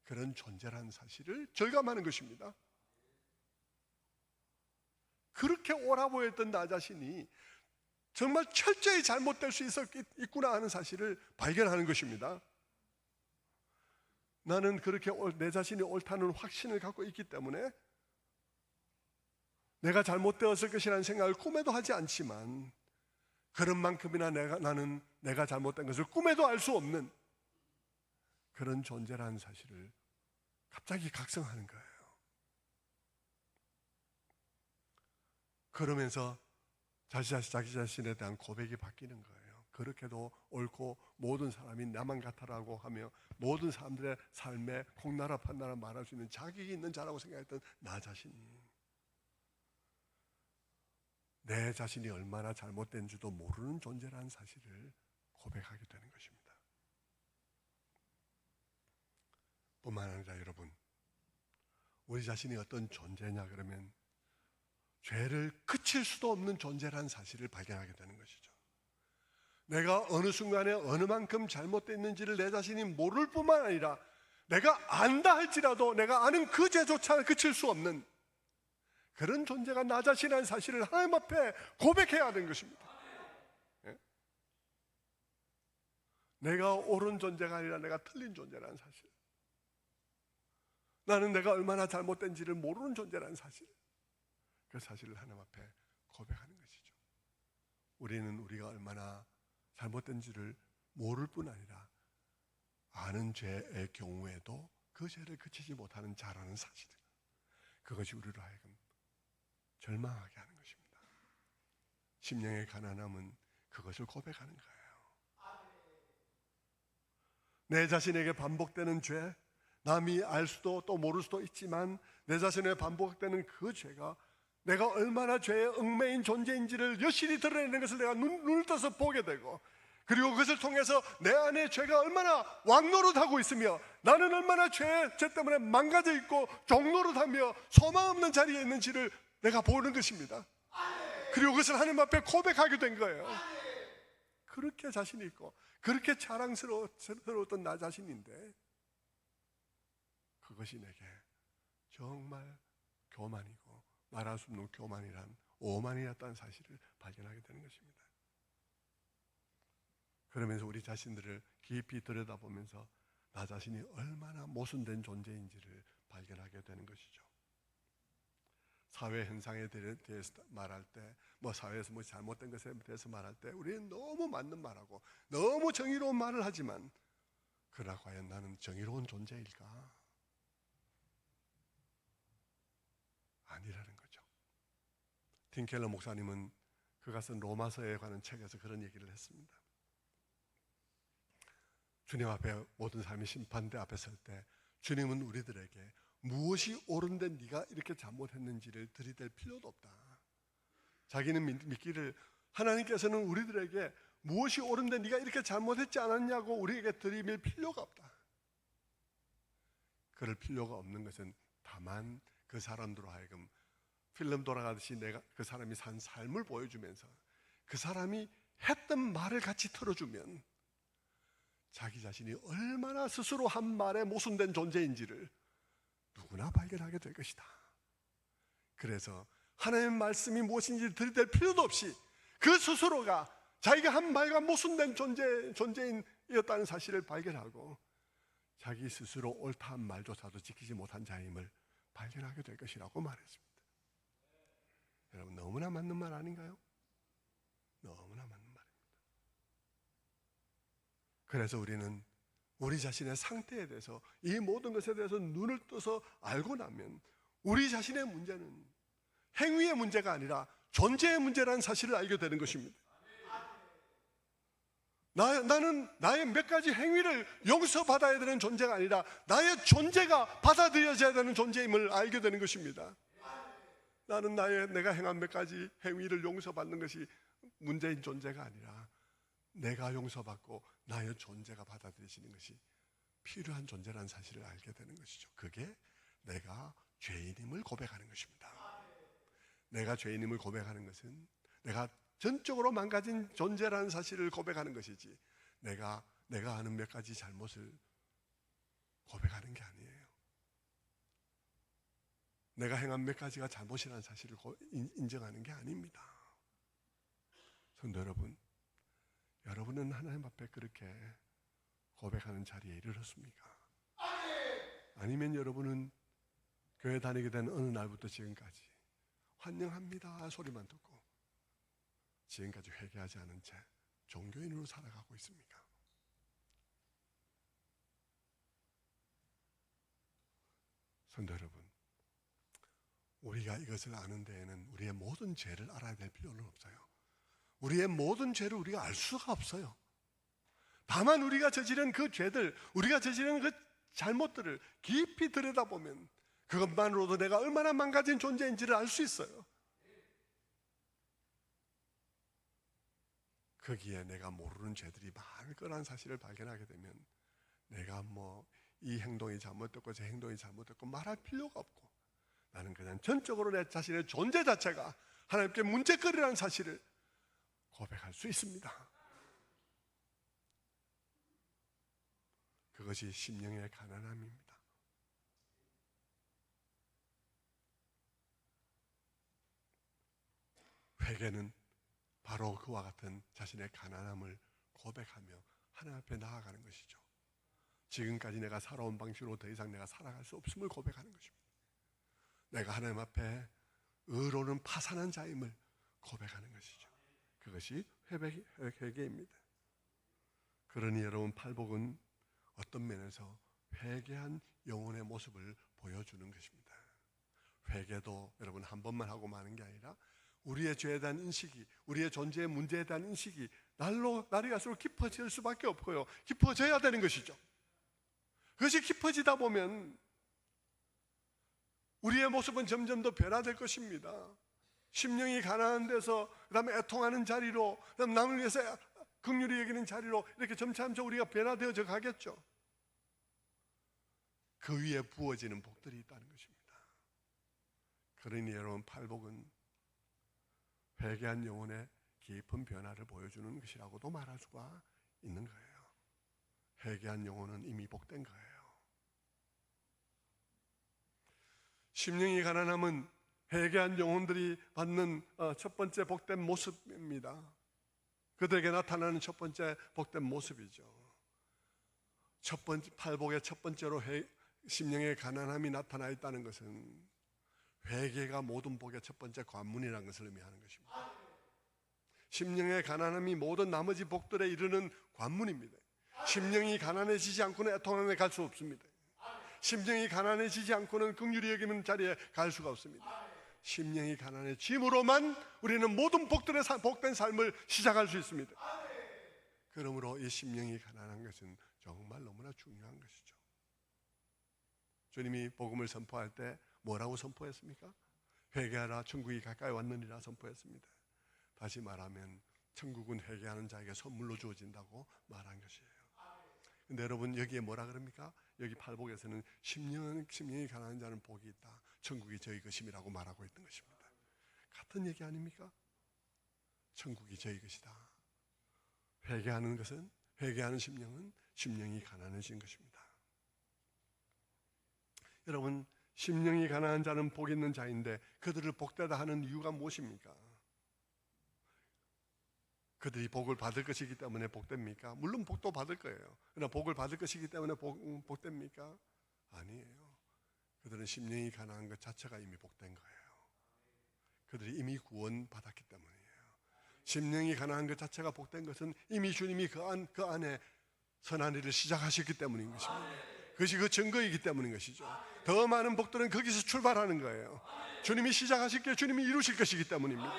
그런 존재라는 사실을 절감하는 것입니다. 그렇게 옳아 보였던 나 자신이 정말 철저히 잘못될 수 있구나 하는 사실을 발견하는 것입니다. 나는 그렇게 내 자신이 옳다는 확신을 갖고 있기 때문에 내가 잘못되었을 것이라는 생각을 꿈에도 하지 않지만, 그런 만큼이나 나는 내가 잘못된 것을 꿈에도 알 수 없는 그런 존재라는 사실을 갑자기 각성하는 거예요. 그러면서 자기 자신에 대한 고백이 바뀌는 거예요. 그렇게도 옳고 모든 사람이 나만 같아라고 하며 모든 사람들의 삶에 콩나라 판나라 말할 수 있는 자격이 있는 자라고 생각했던 나 자신이 내 자신이 얼마나 잘못된지도 모르는 존재라는 사실을 고백하게 되는 것입니다. 뿐만 아니라 여러분, 우리 자신이 어떤 존재냐 그러면 죄를 그칠 수도 없는 존재라는 사실을 발견하게 되는 것이죠. 내가 어느 순간에 어느 만큼 잘못되어 있는지를 내 자신이 모를 뿐만 아니라 내가 안다 할지라도 내가 아는 그 죄조차 그칠 수 없는 그런 존재가 나 자신이라는 사실을 하나님 앞에 고백해야 하는 것입니다. 예? 내가 옳은 존재가 아니라 내가 틀린 존재라는 사실, 나는 내가 얼마나 잘못된지를 모르는 존재라는 사실, 그 사실을 하나님 앞에 고백하는 것이죠. 우리는 우리가 얼마나 잘못된지를 모를 뿐 아니라 아는 죄의 경우에도 그 죄를 그치지 못하는 자라는 사실, 그것이 우리로 하여금 절망하게 하는 것입니다. 심령의 가난함은 그것을 고백하는 거예요. 내 자신에게 반복되는 죄, 남이 알 수도 또 모를 수도 있지만 내 자신에게 반복되는 그 죄가 내가 얼마나 죄에 얽매인 존재인지를 여실히 드러내는 것을 내가 눈을 떠서 보게 되고, 그리고 그것을 통해서 내 안에 죄가 얼마나 왕노릇하고 있으며 나는 얼마나 죄 때문에 망가져 있고 종노릇하며 소망 없는 자리에 있는지를 내가 보는 것입니다. 그리고 그것을 하나님 앞에 고백하게 된 거예요. 그렇게 자신이 있고 그렇게 자랑스러웠던 나 자신인데 그것이 내게 정말 교만이고 말할 수 없는 교만이란 오만이었다는 사실을 발견하게 되는 것입니다. 그러면서 우리 자신들을 깊이 들여다보면서 나 자신이 얼마나 모순된 존재인지를 발견하게 되는 것이죠. 사회 현상에 대해서 말할 때, 사회에서 잘못된 것에 대해서 말할 때 우리는 너무 맞는 말하고 너무 정의로운 말을 하지만, 그러나 과연 나는 정의로운 존재일까? 아니라는 거죠. 팀 켈러 목사님은 그가 쓴 로마서에 관한 책에서 그런 얘기를 했습니다. 주님 앞에 모든 삶이 심판대 앞에 설 때 주님은 우리들에게 무엇이 옳은데 네가 이렇게 잘못했는지를 들이댈 필요도 없다. 자기는 믿기를 하나님께서는 우리들에게 무엇이 옳은데 네가 이렇게 잘못했지 않았냐고 우리에게 들이밀 필요가 없다. 그럴 필요가 없는 것은 다만 그 사람들로 하여금 필름 돌아가듯이 내가 그 사람이 산 삶을 보여주면서 그 사람이 했던 말을 같이 틀어주면 자기 자신이 얼마나 스스로 한 말에 모순된 존재인지를 누구나 발견하게 될 것이다. 그래서 하나님의 말씀이 무엇인지 들이댈 필요도 없이 그 스스로가 자기가 한 말과 모순된 존재인이었다는 사실을 발견하고 자기 스스로 옳다 한 말조차도 지키지 못한 자임을 발견하게 될 것이라고 말했습니다. 여러분, 너무나 맞는 말 아닌가요? 너무나 맞는 말입니다. 그래서 우리는 우리 자신의 상태에 대해서, 이 모든 것에 대해서 눈을 떠서 알고 나면 우리 자신의 문제는 행위의 문제가 아니라 존재의 문제라는 사실을 알게 되는 것입니다. 나는 나의 몇 가지 행위를 용서받아야 되는 존재가 아니라 나의 존재가 받아들여져야 되는 존재임을 알게 되는 것입니다. 나는 내가 행한 몇 가지 행위를 용서받는 것이 문제인 존재가 아니라 내가 용서받고 나의 존재가 받아들여지는 것이 필요한 존재라는 사실을 알게 되는 것이죠. 그게 내가 죄인임을 고백하는 것입니다. 내가 죄인임을 고백하는 것은 내가 전적으로 망가진 존재라는 사실을 고백하는 것이지, 내가 하는 몇 가지 잘못을 고백하는 게 아니에요. 내가 행한 몇 가지가 잘못이라는 사실을 인정하는 게 아닙니다. 성도 여러분, 여러분은 하나님 앞에 그렇게 고백하는 자리에 이르렀습니까? 아니면 여러분은 교회 다니게 된 어느 날부터 지금까지 환영합니다 소리만 듣고 지금까지 회개하지 않은 채 종교인으로 살아가고 있습니까? 성도 여러분, 우리가 이것을 아는 데에는 우리의 모든 죄를 알아야 될 필요는 없어요. 우리의 모든 죄를 우리가 알 수가 없어요. 다만 우리가 저지른 그 죄들, 우리가 저지른 그 잘못들을 깊이 들여다보면 그것만으로도 내가 얼마나 망가진 존재인지를 알 수 있어요. 거기에 내가 모르는 죄들이 많을 거라는 사실을 발견하게 되면 내가 이 행동이 잘못됐고 저 행동이 잘못됐고 말할 필요가 없고, 나는 그냥 전적으로 내 자신의 존재 자체가 하나님께 문제거리라는 사실을 고백할 수 있습니다. 그것이 심령의 가난함입니다. 회개는 바로 그와 같은 자신의 가난함을 고백하며 하나님 앞에 나아가는 것이죠. 지금까지 내가 살아온 방식으로 더 이상 내가 살아갈 수 없음을 고백하는 것입니다. 내가 하나님 앞에 의로는 파산한 자임을 고백하는 것이죠. 그것이 회개입니다. 그러니 여러분, 팔복은 어떤 면에서 회개한 영혼의 모습을 보여주는 것입니다. 회개도 여러분 한 번만 하고 마는 게 아니라 우리의 죄에 대한 인식이, 우리의 존재의 문제에 대한 인식이 날이 갈수록 깊어질 수밖에 없고요, 깊어져야 되는 것이죠. 그것이 깊어지다 보면 우리의 모습은 점점 더 변화될 것입니다. 심령이 가난한 데서 그 다음에 애통하는 자리로, 그 다음 남을 위해서 긍휼히 여기는 자리로 이렇게 점차점차 우리가 변화되어져 가겠죠. 그 위에 부어지는 복들이 있다는 것입니다. 그러니 여러분, 팔복은 회개한 영혼의 깊은 변화를 보여주는 것이라고도 말할 수가 있는 거예요. 회개한 영혼은 이미 복된 거예요. 심령이 가난함은 회개한 영혼들이 받는 첫 번째 복된 모습입니다. 그들에게 나타나는 첫 번째 복된 모습이죠. 첫 번째, 팔복의 첫 번째로 심령의 가난함이 나타나 있다는 것은 회개가 모든 복의 첫 번째 관문이라는 것을 의미하는 것입니다. 심령의 가난함이 모든 나머지 복들에 이르는 관문입니다. 심령이 가난해지지 않고는 애통함에 갈 수 없습니다. 심령이 가난해지지 않고는 긍휼히 여기는 자리에 갈 수가 없습니다. 심령이 가난해짐으로만 우리는 모든 복들의 복된 삶을 시작할 수 있습니다. 그러므로 이 심령이 가난한 것은 정말 너무나 중요한 것이죠. 주님이 복음을 선포할 때 뭐라고 선포했습니까? 회개하라, 천국이 가까이 왔느니라 선포했습니다. 다시 말하면 천국은 회개하는 자에게 선물로 주어진다고 말한 것이에요. 근데 여러분, 여기에 뭐라 그럽니까? 여기 팔복에서는 심령이 가난한 자는 복이 있다, 천국이 저희 것임이라고 말하고 있던 것입니다. 같은 얘기 아닙니까? 천국이 저희 것이다. 회개하는 것은, 회개하는 심령은 심령이 가난해진 것입니다. 여러분, 심령이 가난한 자는 복 있는 자인데 그들을 복되다 하는 이유가 무엇입니까? 그들이 복을 받을 것이기 때문에 복됩니까? 물론 복도 받을 거예요. 그러나 복을 받을 것이기 때문에 복됩니까? 아니에요. 그들은 심령이 가난한 것 자체가 이미 복된 거예요. 그들이 이미 구원받았기 때문이에요. 심령이 가난한 것 자체가 복된 것은 이미 주님이 그 안에 선한 일을 시작하셨기 때문인 것입니다. 그것이 그 증거이기 때문인 것이죠. 더 많은 복들은 거기서 출발하는 거예요. 주님이 시작하셨기에 주님이 이루실 것이기 때문입니다.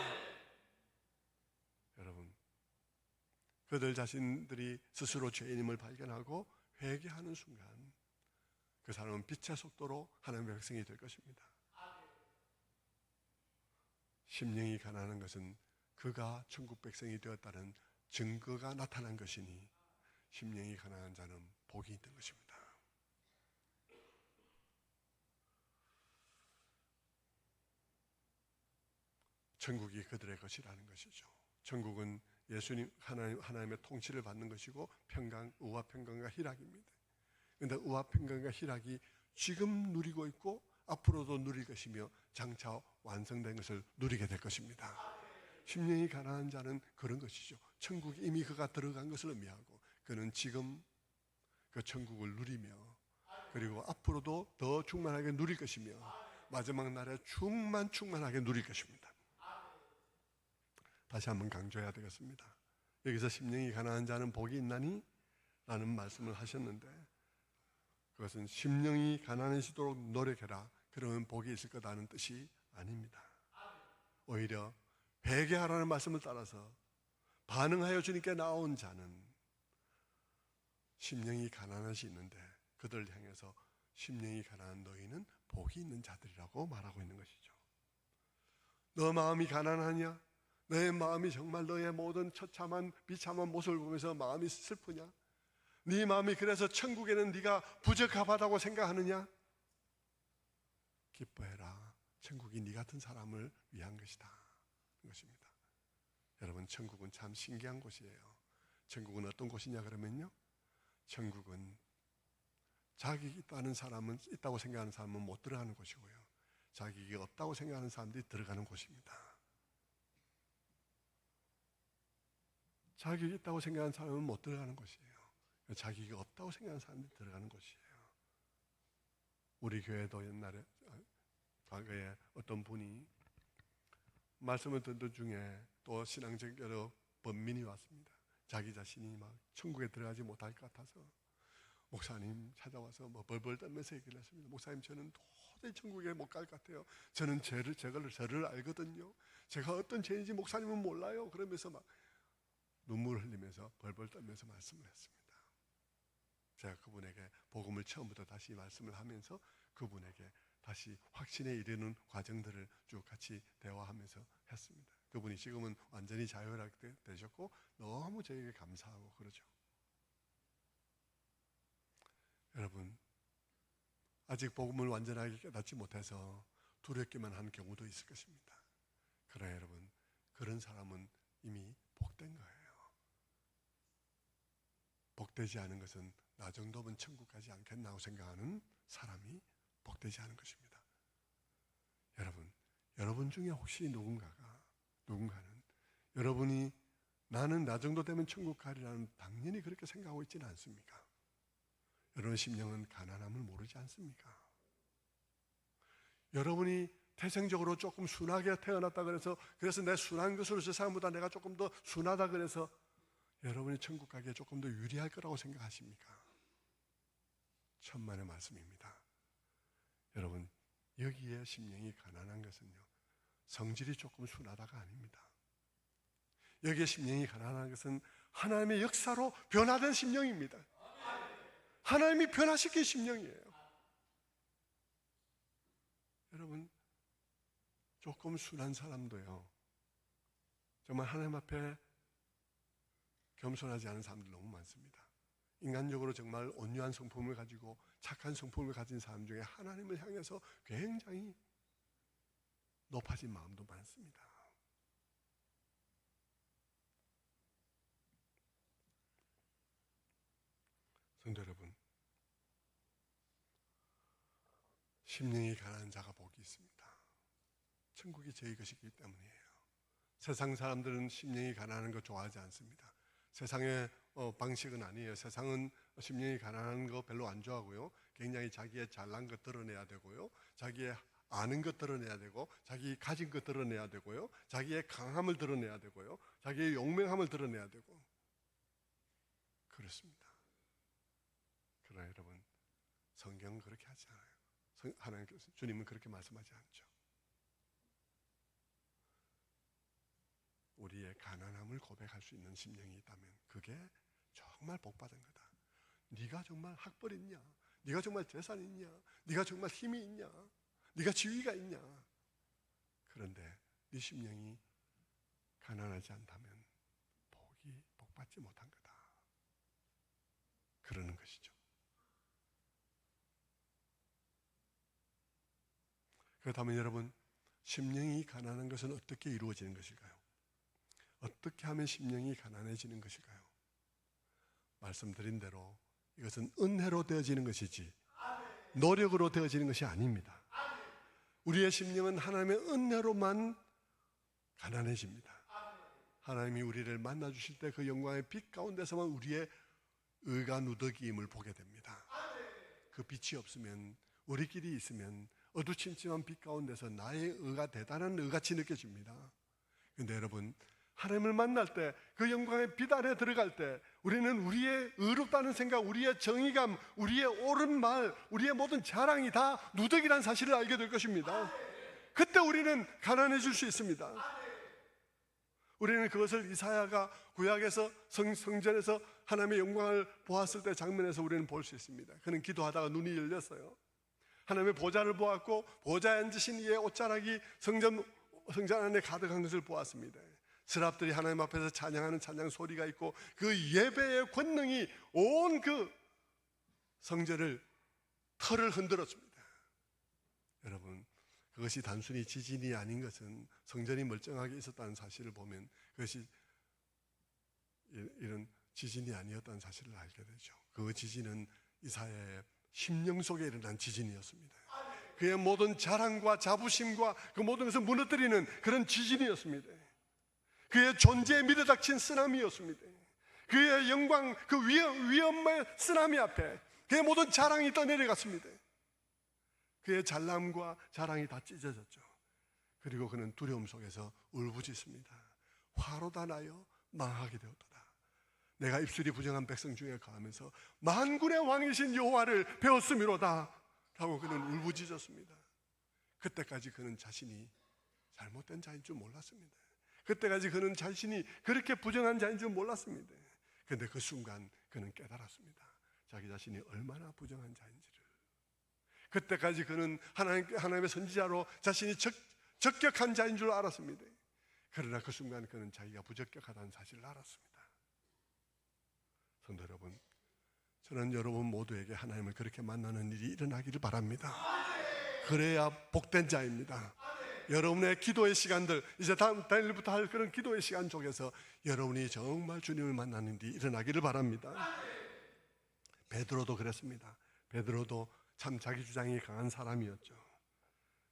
여러분, 그들 자신들이 스스로 죄인임을 발견하고 회개하는 순간 그 사람은 빛의 속도로 하나님의 백성이 될 것입니다. 심령이 가난한 것은 그가 천국 백성이 되었다는 증거가 나타난 것이니 심령이 가난한 자는 복이 있는 것입니다. 천국이 그들의 것이라는 것이죠. 천국은 예수님 하나님의 통치를 받는 것이고 의와 평강과 희락입니다. 그런데 의와 평강과 희락이 지금 누리고 있고 앞으로도 누릴 것이며 장차 완성된 것을 누리게 될 것입니다. 심령이 가난한 자는 그런 것이죠. 천국이 이미 그가 들어간 것을 의미하고 그는 지금 그 천국을 누리며 그리고 앞으로도 더 충만하게 누릴 것이며 마지막 날에 충만하게 누릴 것입니다. 다시 한번 강조해야 되겠습니다. 여기서 심령이 가난한 자는 복이 있나니? 라는 말씀을 하셨는데 그것은 심령이 가난해지도록 노력해라 그러면 복이 있을 거다는 뜻이 아닙니다. 오히려 회개하라는 말씀을 따라서 반응하여 주님께 나온 자는 심령이 가난하시 있는데 그들을 향해서 심령이 가난한 너희는 복이 있는 자들이라고 말하고 있는 것이죠. 너 마음이 가난하냐? 너의 마음이 정말 너의 모든 처참한 비참한 모습을 보면서 마음이 슬프냐? 네 마음이 그래서 천국에는 네가 부적합하다고 생각하느냐? 기뻐해라. 천국이 네 같은 사람을 위한 것이다. 것입니다. 여러분, 천국은 참 신기한 곳이에요. 천국은 어떤 곳이냐 그러면요, 천국은 자격이 있다고 생각하는 사람은 못 들어가는 곳이고요, 자격이 없다고 생각하는 사람들이 들어가는 곳입니다. 자격이 있다고 생각하는 사람은 못 들어가는 곳이에요. 자격이 없다고 생각하는 사람들이 들어가는 곳이에요. 우리 교회도 옛날에 과거에 어떤 분이 말씀을 듣는 중에 또 신앙적으로 번민이 왔습니다. 자기 자신이 막 천국에 들어가지 못할 것 같아서 목사님 찾아와서 벌벌 떨면서 얘기를 했습니다. 목사님, 저는 도저히 천국에 못 갈 것 같아요. 저는 저를 알거든요. 제가 어떤 죄인지 목사님은 몰라요. 그러면서 막 눈물을 흘리면서 벌벌 떨면서 말씀을 했습니다. 제가 그분에게 복음을 처음부터 다시 말씀을 하면서 그분에게 다시 확신에 이르는 과정들을 쭉 같이 대화하면서 했습니다. 그분이 지금은 완전히 자유하게 되셨고 너무 저에게 감사하고 그러죠. 여러분, 아직 복음을 완전하게 깨닫지 못해서 두렵기만 한 경우도 있을 것입니다. 그러나 여러분, 그런 사람은 이미 복된 거예요. 복되지 않은 것은 나 정도면 천국 가지 않겠나고 생각하는 사람이 복되지 않은 것입니다. 여러분 중에 혹시 누군가는 여러분이 나는 나 정도 되면 천국 가리라는 당연히 그렇게 생각하고 있지는 않습니까? 여러분 심령은 가난함을 모르지 않습니까? 여러분이 태생적으로 조금 순하게 태어났다 그래서 내 순한 것으로 저 사람보다 내가 조금 더 순하다 그래서 여러분이 천국 가기에 조금 더 유리할 거라고 생각하십니까? 천만의 말씀입니다. 여러분, 여기에 심령이 가난한 것은요, 성질이 조금 순하다가 아닙니다. 여기에 심령이 가난한 것은 하나님의 역사로 변화된 심령입니다. 하나님이 변화시킨 심령이에요. 여러분, 조금 순한 사람도요, 정말 하나님 앞에 겸손하지 않은 사람들 너무 많습니다. 인간적으로 정말 온유한 성품을 가지고 착한 성품을 가진 사람 중에 하나님을 향해서 굉장히 높아진 마음도 많습니다. 성도 여러분, 심령이 가난한 자가 복이 있습니다. 천국이 저희 것이기 때문이에요. 세상 사람들은 심령이 가난한 거 좋아하지 않습니다. 세상의 방식은 아니에요. 세상은 심령이 가난한 거 별로 안 좋아하고요, 굉장히 자기의 잘난 것 드러내야 되고요, 자기의 아는 것 드러내야 되고, 자기 가진 것 드러내야 되고요, 자기의 강함을 드러내야 되고요, 자기의 용맹함을 드러내야 되고 그렇습니다. 그러나 여러분, 성경은 그렇게 하지 않아요. 하나님께서, 주님은 그렇게 말씀하지 않죠. 우리의 가난함을 고백할 수 있는 심령이 있다면 그게 정말 복받은 거다. 네가 정말 학벌 있냐? 네가 정말 재산 있냐? 네가 정말 힘이 있냐? 네가 지위가 있냐? 그런데 네 심령이 가난하지 않다면 복받지 못한 거다. 그러는 것이죠. 그렇다면 여러분, 심령이 가난한 것은 어떻게 이루어지는 것일까요? 어떻게 하면 심령이 가난해지는 것일까요? 말씀드린 대로 이것은 은혜로 되어지는 것이지 노력으로 되어지는 것이 아닙니다. 우리의 심령은 하나님의 은혜로만 가난해집니다. 하나님이 우리를 만나주실 때 그 영광의 빛 가운데서만 우리의 의가 누더기임을 보게 됩니다. 그 빛이 없으면, 우리끼리 있으면 어두침침한 빛 가운데서 나의 의가 대단한 의같이 느껴집니다. 그런데 여러분, 하나님을 만날 때, 그 영광의 빛 안에 들어갈 때 우리는 우리의 의롭다는 생각, 우리의 정의감, 우리의 옳은 말, 우리의 모든 자랑이 다 누더기란 사실을 알게 될 것입니다. 그때 우리는 가난해질 수 있습니다. 우리는 그것을 이사야가 구약에서 성전에서 하나님의 영광을 보았을 때 장면에서 우리는 볼 수 있습니다. 그는 기도하다가 눈이 열렸어요. 하나님의 보좌를 보았고 보좌에 앉으신 이의 옷자락이 성전 안에 가득한 것을 보았습니다. 스랍들이 하나님 앞에서 찬양하는 찬양 소리가 있고 그 예배의 권능이 온 그 성전을 털을 흔들었습니다. 여러분, 그것이 단순히 지진이 아닌 것은 성전이 멀쩡하게 있었다는 사실을 보면 그것이 이런 지진이 아니었다는 사실을 알게 되죠. 그 지진은 이사야의 심령 속에 일어난 지진이었습니다. 그의 모든 자랑과 자부심과 그 모든 것을 무너뜨리는 그런 지진이었습니다. 그의 존재에 밀어닥친 쓰나미였습니다. 그의 영광, 그 위엄의 쓰나미 앞에 그의 모든 자랑이 떠내려갔습니다. 그의 잘남과 자랑이 다 찢어졌죠. 그리고 그는 두려움 속에서 울부짖습니다. 화로다 나여 망하게 되었도다. 내가 입술이 부정한 백성 중에 거하면서 만군의 왕이신 여호와를 배웠음이로다 라고 그는 울부짖었습니다. 그때까지 그는 자신이 잘못된 자인 줄 몰랐습니다. 그때까지 그는 자신이 그렇게 부정한 자인 줄 몰랐습니다. 그런데 그 순간 그는 깨달았습니다. 자기 자신이 얼마나 부정한 자인지를. 그때까지 그는 하나님의 선지자로 자신이 적격한 자인 줄 알았습니다. 그러나 그 순간 그는 자기가 부적격하다는 사실을 알았습니다. 성도 여러분, 저는 여러분 모두에게 하나님을 그렇게 만나는 일이 일어나기를 바랍니다. 그래야 복된 자입니다. 여러분의 기도의 시간들, 이제 다음부터 할 그런 기도의 시간 속에서 여러분이 정말 주님을 만나는 일이 일어나기를 바랍니다. 베드로도 그랬습니다. 베드로도 참 자기 주장이 강한 사람이었죠.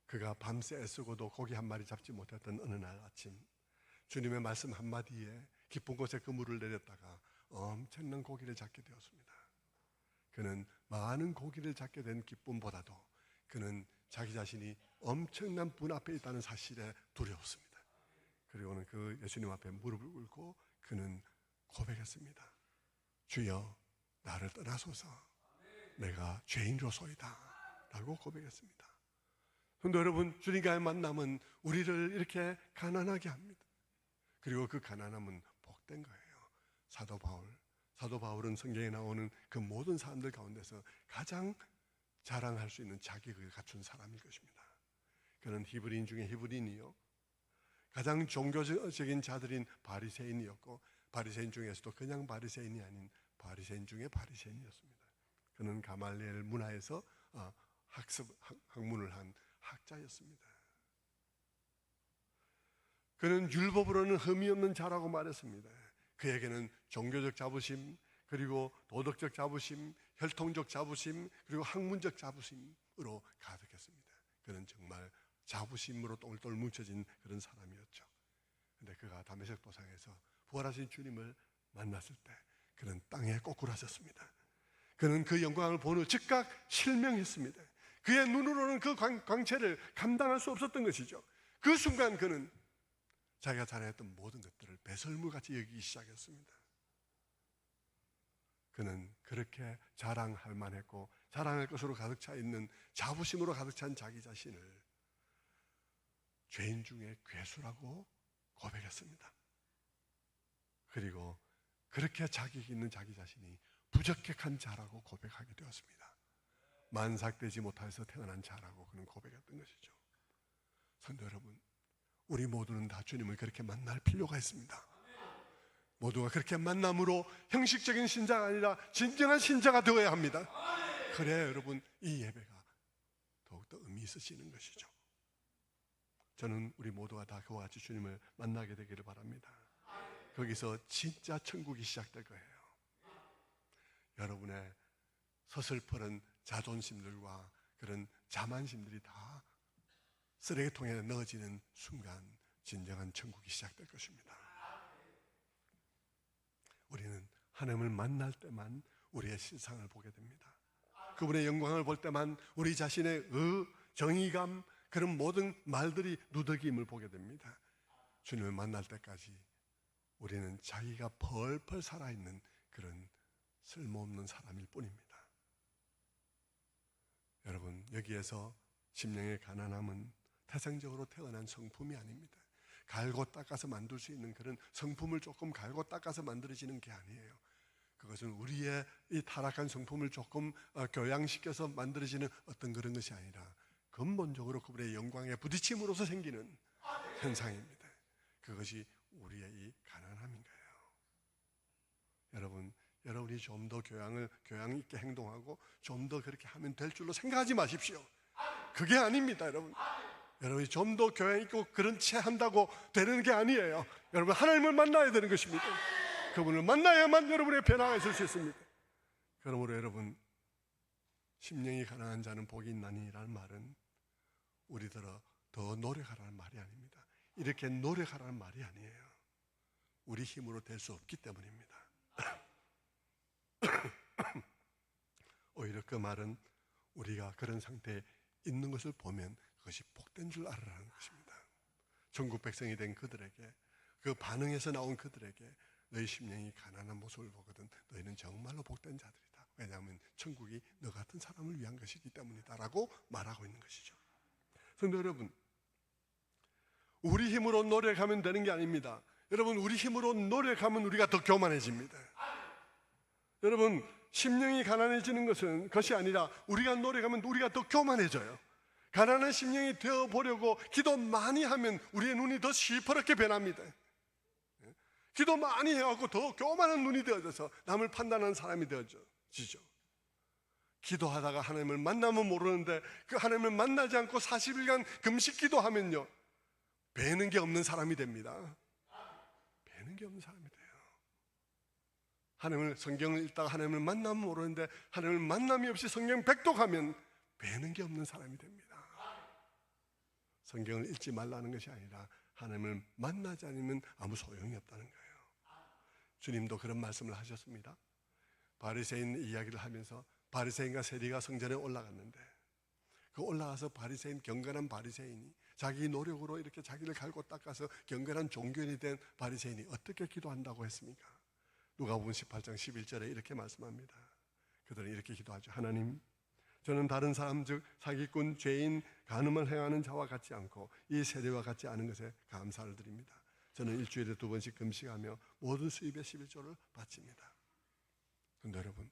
그가 밤새 애쓰고도 고기 한 마리 잡지 못했던 어느 날 아침, 주님의 말씀 한마디에 깊은 곳에 그물을 내렸다가 엄청난 고기를 잡게 되었습니다. 그는 많은 고기를 잡게 된 기쁨보다도 그는 자기 자신이 엄청난 분 앞에 있다는 사실에 두려웠습니다. 그리고는 그 예수님 앞에 무릎을 꿇고 그는 고백했습니다. 주여, 나를 떠나소서. 내가 죄인으로소이다 라고 고백했습니다. 그런데 여러분, 주님과의 만남은 우리를 이렇게 가난하게 합니다. 그리고 그 가난함은 복된 거예요. 사도 바울은 성경에 나오는 그 모든 사람들 가운데서 가장 자랑할 수 있는 자격을 갖춘 사람일 것입니다. 그는 히브리인 중에 히브리인이요, 가장 종교적인 자들인 바리새인이었고, 바리새인 중에서도 그냥 바리새인이 아닌 바리새인 중에 바리새인이었습니다. 그는 가말리엘 문화에서 학문을 한 학자였습니다. 그는 율법으로는 흠이 없는 자라고 말했습니다. 그에게는 종교적 자부심, 그리고 도덕적 자부심, 혈통적 자부심, 그리고 학문적 자부심으로 가득했습니다. 그는 정말 자부심으로 똘똘 뭉쳐진 그런 사람이었죠. 그런데 그가 다메섹 도상에서 부활하신 주님을 만났을 때 그는 땅에 꼬꾸라졌습니다. 그는 그 영광을 보는 즉각 실명했습니다. 그의 눈으로는 그 광채를 감당할 수 없었던 것이죠. 그 순간 그는 자기가 자랑했던 모든 것들을 배설물같이 여기기 시작했습니다. 그는 그렇게 자랑할 만했고 자랑할 것으로 가득 차 있는 자부심으로 가득 찬 자기 자신을 죄인 중에 괴수라고 고백했습니다. 그리고 그렇게 자격이 있는 자기 자신이 부적격한 자라고 고백하게 되었습니다. 만삭되지 못해서 태어난 자라고 그는 고백했던 것이죠. 성도 여러분, 우리 모두는 다 주님을 그렇게 만날 필요가 있습니다. 모두가 그렇게 만남으로 형식적인 신자가 아니라 진정한 신자가 되어야 합니다. 그래야 여러분 이 예배가 더욱더 의미 있으시는 것이죠. 저는 우리 모두가 다 그와 같이 주님을 만나게 되기를 바랍니다. 거기서 진짜 천국이 시작될 거예요. 여러분의 서슬퍼런 자존심들과 그런 자만심들이 다 쓰레기통에 넣어지는 순간 진정한 천국이 시작될 것입니다. 우리는 하나님을 만날 때만 우리의 실상을 보게 됩니다. 그분의 영광을 볼 때만 우리 자신의 정의감, 그런 모든 말들이 누더기임을 보게 됩니다. 주님을 만날 때까지 우리는 자기가 펄펄 살아있는 그런 쓸모없는 사람일 뿐입니다. 여러분, 여기에서 심령의 가난함은 태생적으로 태어난 성품이 아닙니다. 갈고 닦아서 만들 수 있는 그런 성품을 조금 갈고 닦아서 만들어지는 게 아니에요. 그것은 우리의 이 타락한 성품을 조금 교양시켜서 만들어지는 어떤 그런 것이 아니라 근본적으로 그분의 영광에 부딪힘으로써 생기는 현상입니다. 그것이 우리의 이 가난함인 거예요. 여러분이 좀 더 교양 있게 행동하고 좀 더 그렇게 하면 될 줄로 생각하지 마십시오. 그게 아닙니다, 여러분. 여러분이 좀 더 교양 있고 그런 채 한다고 되는 게 아니에요. 여러분, 하나님을 만나야 되는 것입니다. 그분을 만나야만 여러분의 변화가 있을 수 있습니다. 그러므로 여러분, 심령이 가난한 자는 복이 있나니라는 말은 우리들어 더 노력하라는 말이 아닙니다. 이렇게 노력하라는 말이 아니에요. 우리 힘으로 될 수 없기 때문입니다. 오히려 그 말은 우리가 그런 상태에 있는 것을 보면 그것이 복된 줄 알아라는 것입니다. 천국 백성이 된 그들에게, 그 반응에서 나온 그들에게 너희 심령이 가난한 모습을 보거든 너희는 정말로 복된 자들이다. 왜냐하면 천국이 너 같은 사람을 위한 것이기 때문이다 라고 말하고 있는 것이죠. 성도 여러분, 우리 힘으로 노력하면 되는 게 아닙니다. 여러분, 우리 힘으로 노력하면 우리가 더 교만해집니다. 여러분, 심령이 가난해지는 것이 아니라 우리가 노력하면 우리가 더 교만해져요. 가난한 심령이 되어보려고 기도 많이 하면 우리의 눈이 더 시퍼렇게 변합니다. 기도 많이 해갖고 더 교만한 눈이 되어져서 남을 판단하는 사람이 되어지죠. 기도하다가 하나님을 만나면 모르는데 그 하나님을 만나지 않고 40일간 금식 기도하면요, 배는 게 없는 사람이 됩니다. 배는 게 없는 사람이 돼요. 성경을 읽다가 하나님을 만나면 모르는데 하나님을 만남이 없이 성경 백독하면 배는 게 없는 사람이 됩니다. 성경을 읽지 말라는 것이 아니라 하나님을 만나지 않으면 아무 소용이 없다는 거예요. 주님도 그런 말씀을 하셨습니다. 바리새인 이야기를 하면서 바리새인과 세리가 성전에 올라갔는데 그 올라가서 경건한 바리새인이 자기 노력으로 이렇게 자기를 갈고 닦아서 경건한 종교인이 된 바리새인이 어떻게 기도한다고 했습니까? 누가복음 18장 11절에 이렇게 말씀합니다. 그들은 이렇게 기도하죠. 하나님, 저는 다른 사람 즉 사기꾼, 죄인, 간음을 행하는 자와 같지 않고 이 세리와 같지 않은 것에 감사를 드립니다. 저는 일주일에 2번씩 금식하며 모든 수입의 11조를 바칩니다. 그런데 여러분,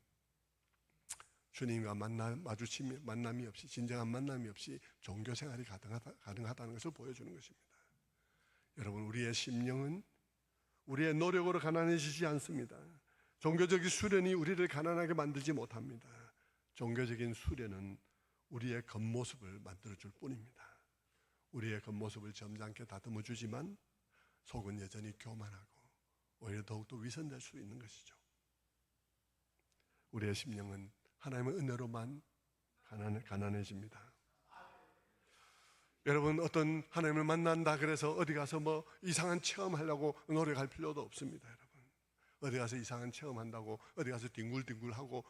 주님과 만남이 없이, 진정한 만남이 없이 종교생활이 가능하다는 것을 보여주는 것입니다. 여러분, 우리의 심령은 우리의 노력으로 가난해지지 않습니다. 종교적인 수련이 우리를 가난하게 만들지 못합니다. 종교적인 수련은 우리의 겉모습을 만들어줄 뿐입니다. 우리의 겉모습을 점잖게 다듬어 주지만 속은 여전히 교만하고 오히려 더욱더 위선될 수 있는 것이죠. 우리의 심령은 하나님의 은혜로만 가난해집니다. 여러분, 어떤 하나님을 만난다 그래서 어디 가서 이상한 체험하려고 노력할 필요도 없습니다. 여러분, 어디 가서 이상한 체험한다고 어디 가서 뒹굴뒹굴하고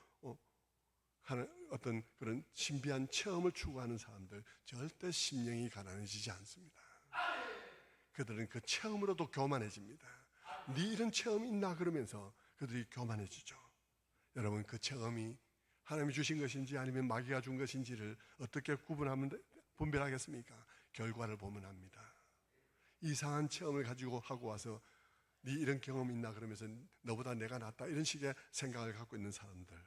하는 어떤 그런 신비한 체험을 추구하는 사람들 절대 심령이 가난해지지 않습니다. 그들은 그 체험으로도 교만해집니다. 네 이런 체험 있나 그러면서 그들이 교만해지죠. 여러분, 그 체험이 하나님이 주신 것인지 아니면 마귀가 준 것인지를 어떻게 분별하겠습니까? 결과를 보면 합니다. 이상한 체험을 가지고 하고 와서 네 이런 경험 있나 그러면서 너보다 내가 낫다 이런 식의 생각을 갖고 있는 사람들,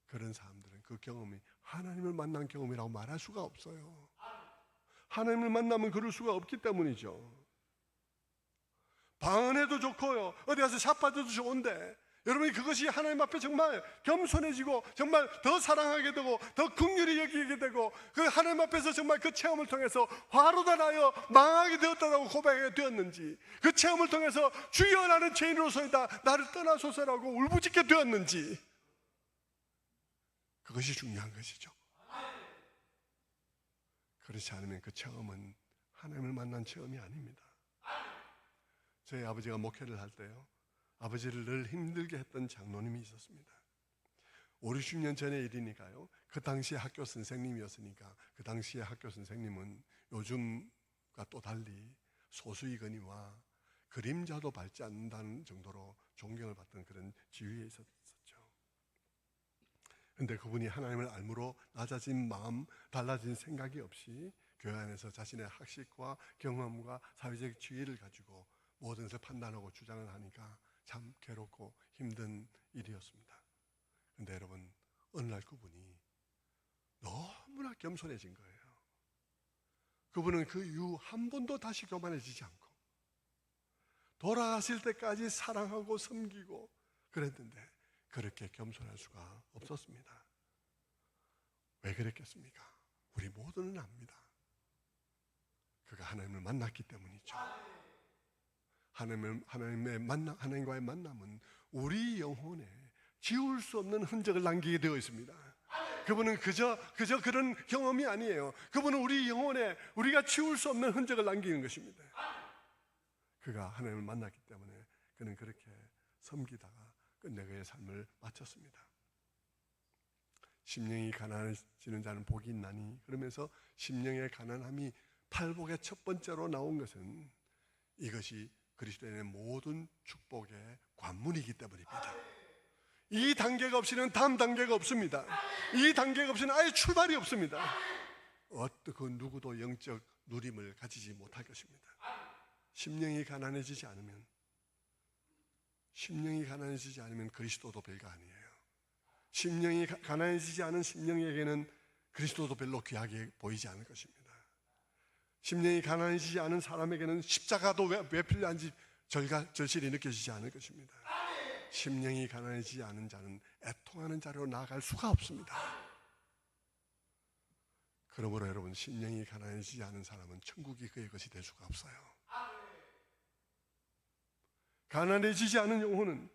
그런 사람들은 그 경험이 하나님을 만난 경험이라고 말할 수가 없어요. 하나님을 만나면 그럴 수가 없기 때문이죠. 방언해도 좋고요, 어디 가서 샤파도 좋은데 여러분이 그것이 하나님 앞에 정말 겸손해지고 정말 더 사랑하게 되고 더 긍휼히 여기게 되고 그 하나님 앞에서 정말 그 체험을 통해서 화로다 나여 망하게 되었다고 고백하게 되었는지, 그 체험을 통해서 주여 나는 죄인으로서이다 나를 떠나소서라고 울부짖게 되었는지, 그것이 중요한 것이죠. 그렇지 않으면 그 체험은 하나님을 만난 체험이 아닙니다. 저희 아버지가 목회를 할 때요, 아버지를 늘 힘들게 했던 장로님이 있었습니다. 5, 60년 전의 일이니까요, 그 당시에 학교 선생님이었으니까 그 당시에 학교 선생님은 요즘과 또 달리 소수이거니와 그림자도 밟지 않는다는 정도로 존경을 받던 그런 지위에 있었죠. 그런데 그분이 하나님을 알므로 낮아진 마음, 달라진 생각이 없이 교회 안에서 자신의 학식과 경험과 사회적 지위를 가지고 모든 것을 판단하고 주장을 하니까 참 괴롭고 힘든 일이었습니다. 그런데 여러분, 어느 날 그분이 너무나 겸손해진 거예요. 그분은 그 이후 한 번도 다시 교만해지지 않고 돌아가실 때까지 사랑하고 섬기고 그랬는데 그렇게 겸손할 수가 없었습니다. 왜 그랬겠습니까? 우리 모두는 압니다. 그가 하나님을 만났기 때문이죠. 하나님과의 만남은 우리 영혼에 지울 수 없는 흔적을 남기게 되어 있습니다. 그분은 그저 그런 경험이 아니에요. 그분은 우리 영혼에 우리가 지울 수 없는 흔적을 남기는 것입니다. 그가 하나님을 만났기 때문에 그는 그렇게 섬기다가 끝내 그의 삶을 마쳤습니다. 심령이 가난해지는 자는 복이 있나니, 그러면서 심령의 가난함이 팔복의 첫 번째로 나온 것은 이것이 그리스도인의 모든 축복의 관문이기 때문입니다. 이 단계가 없이는 다음 단계가 없습니다. 이 단계가 없이는 아예 출발이 없습니다. 어떤 그 누구도 영적 누림을 가지지 못할 것입니다. 심령이 가난해지지 않으면 그리스도도 별거 아니에요. 심령이 가난해지지 않은 심령에게는 그리스도도 별로 귀하게 보이지 않을 것입니다. 심령이 가난해지지 않은 사람에게는 십자가도 왜 필요한지 절실히 느껴지지 않을 것입니다. 심령이 가난해지지 않은 자는 애통하는 자로 나아갈 수가 없습니다. 그러므로 여러분, 심령이 가난해지지 않은 사람은 천국이 그의 것이 될 수가 없어요. 가난해지지 않은 영혼은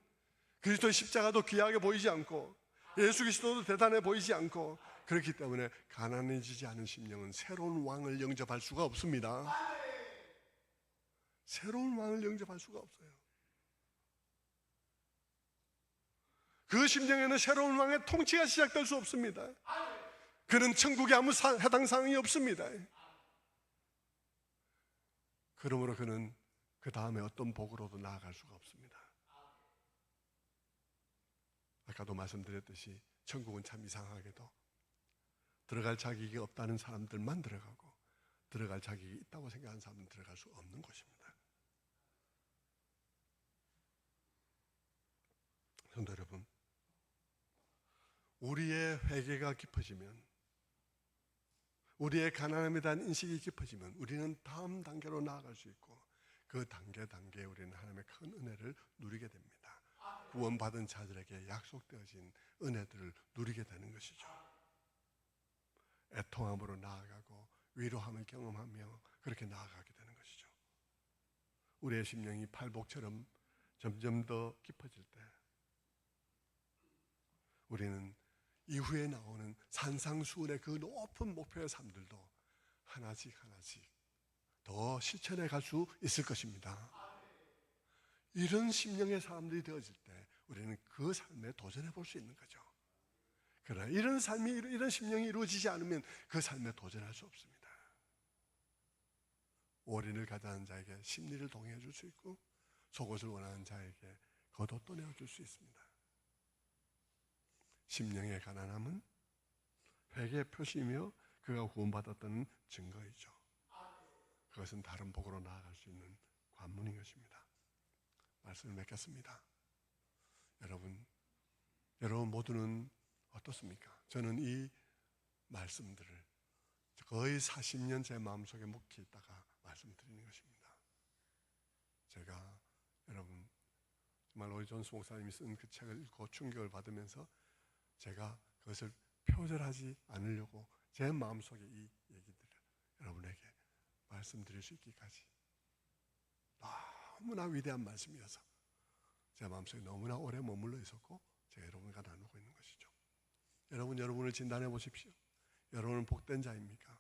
그리스도의 십자가도 귀하게 보이지 않고 예수 그리스도도 대단해 보이지 않고, 그렇기 때문에 가난해지지 않은 심령은 새로운 왕을 영접할 수가 없습니다. 새로운 왕을 영접할 수가 없어요. 그 심령에는 새로운 왕의 통치가 시작될 수 없습니다. 그는 천국에 아무 해당 사항이 없습니다. 그러므로 그는 그 다음에 어떤 복으로도 나아갈 수가 없습니다. 아까도 말씀드렸듯이 천국은 참 이상하게도 들어갈 자격이 없다는 사람들만 들어가고 들어갈 자격이 있다고 생각하는 사람은 들어갈 수 없는 것입니다. 성도 여러분, 우리의 회개가 깊어지면, 우리의 가난함에 대한 인식이 깊어지면 우리는 다음 단계로 나아갈 수 있고 그 단계에 우리는 하나님의 큰 은혜를 누리게 됩니다. 구원받은 자들에게 약속되어진 은혜들을 누리게 되는 것이죠. 애통함으로 나아가고 위로함을 경험하며 그렇게 나아가게 되는 것이죠. 우리의 심령이 팔복처럼 점점 더 깊어질 때 우리는 이후에 나오는 산상수훈의 그 높은 목표의 삶들도 하나씩 더 실천해 갈 수 있을 것입니다. 이런 심령의 사람들이 되어질 때 우리는 그 삶에 도전해 볼 수 있는 거죠. 그러나 이런 심령이 이루어지지 않으면 그 삶에 도전할 수 없습니다. 올인을 가자는 자에게 심리를 동의해 줄 수 있고 속옷을 원하는 자에게 겉옷 떠내어 줄 수 있습니다. 심령의 가난함은 회개의 표시이며 그가 구원받았다는 증거이죠. 그것은 다른 복으로 나아갈 수 있는 관문인 것입니다. 말씀을 맺겠습니다. 여러분 모두는 어떻습니까? 저는 이 말씀들을 거의 40년 제 마음속에 묵히 있다가 말씀드리는 것입니다. 제가 여러분 정말 로이 존스 목사님이 쓴 그 책을 읽고 충격을 받으면서 제가 그것을 표절하지 않으려고 제 마음속에 이 얘기들을 여러분에게 말씀드릴 수 있기까지 너무나 위대한 말씀이어서 제 마음속에 너무나 오래 머물러 있었고 제가 여러분과 나누고 있는 것이죠. 여러분을 진단해 보십시오. 여러분은 복된 자입니까?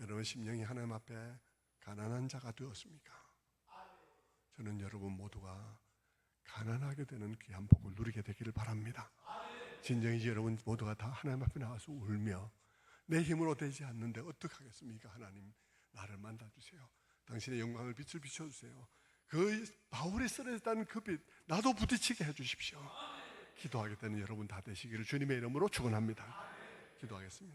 여러분 심령이 하나님 앞에 가난한 자가 되었습니까? 저는 여러분 모두가 가난하게 되는 귀한 복을 누리게 되기를 바랍니다. 진정이지 여러분 모두가 다 하나님 앞에 나와서 울며 내 힘으로 되지 않는데 어떡하겠습니까? 하나님 나를 만나주세요. 당신의 영광을 빛을 비춰주세요. 그 바울이 쓰러졌다는 그 빛 나도 부딪히게 해주십시오. 기도하게 되는 여러분 다 되시기를 주님의 이름으로 축원합니다. 기도하겠습니다.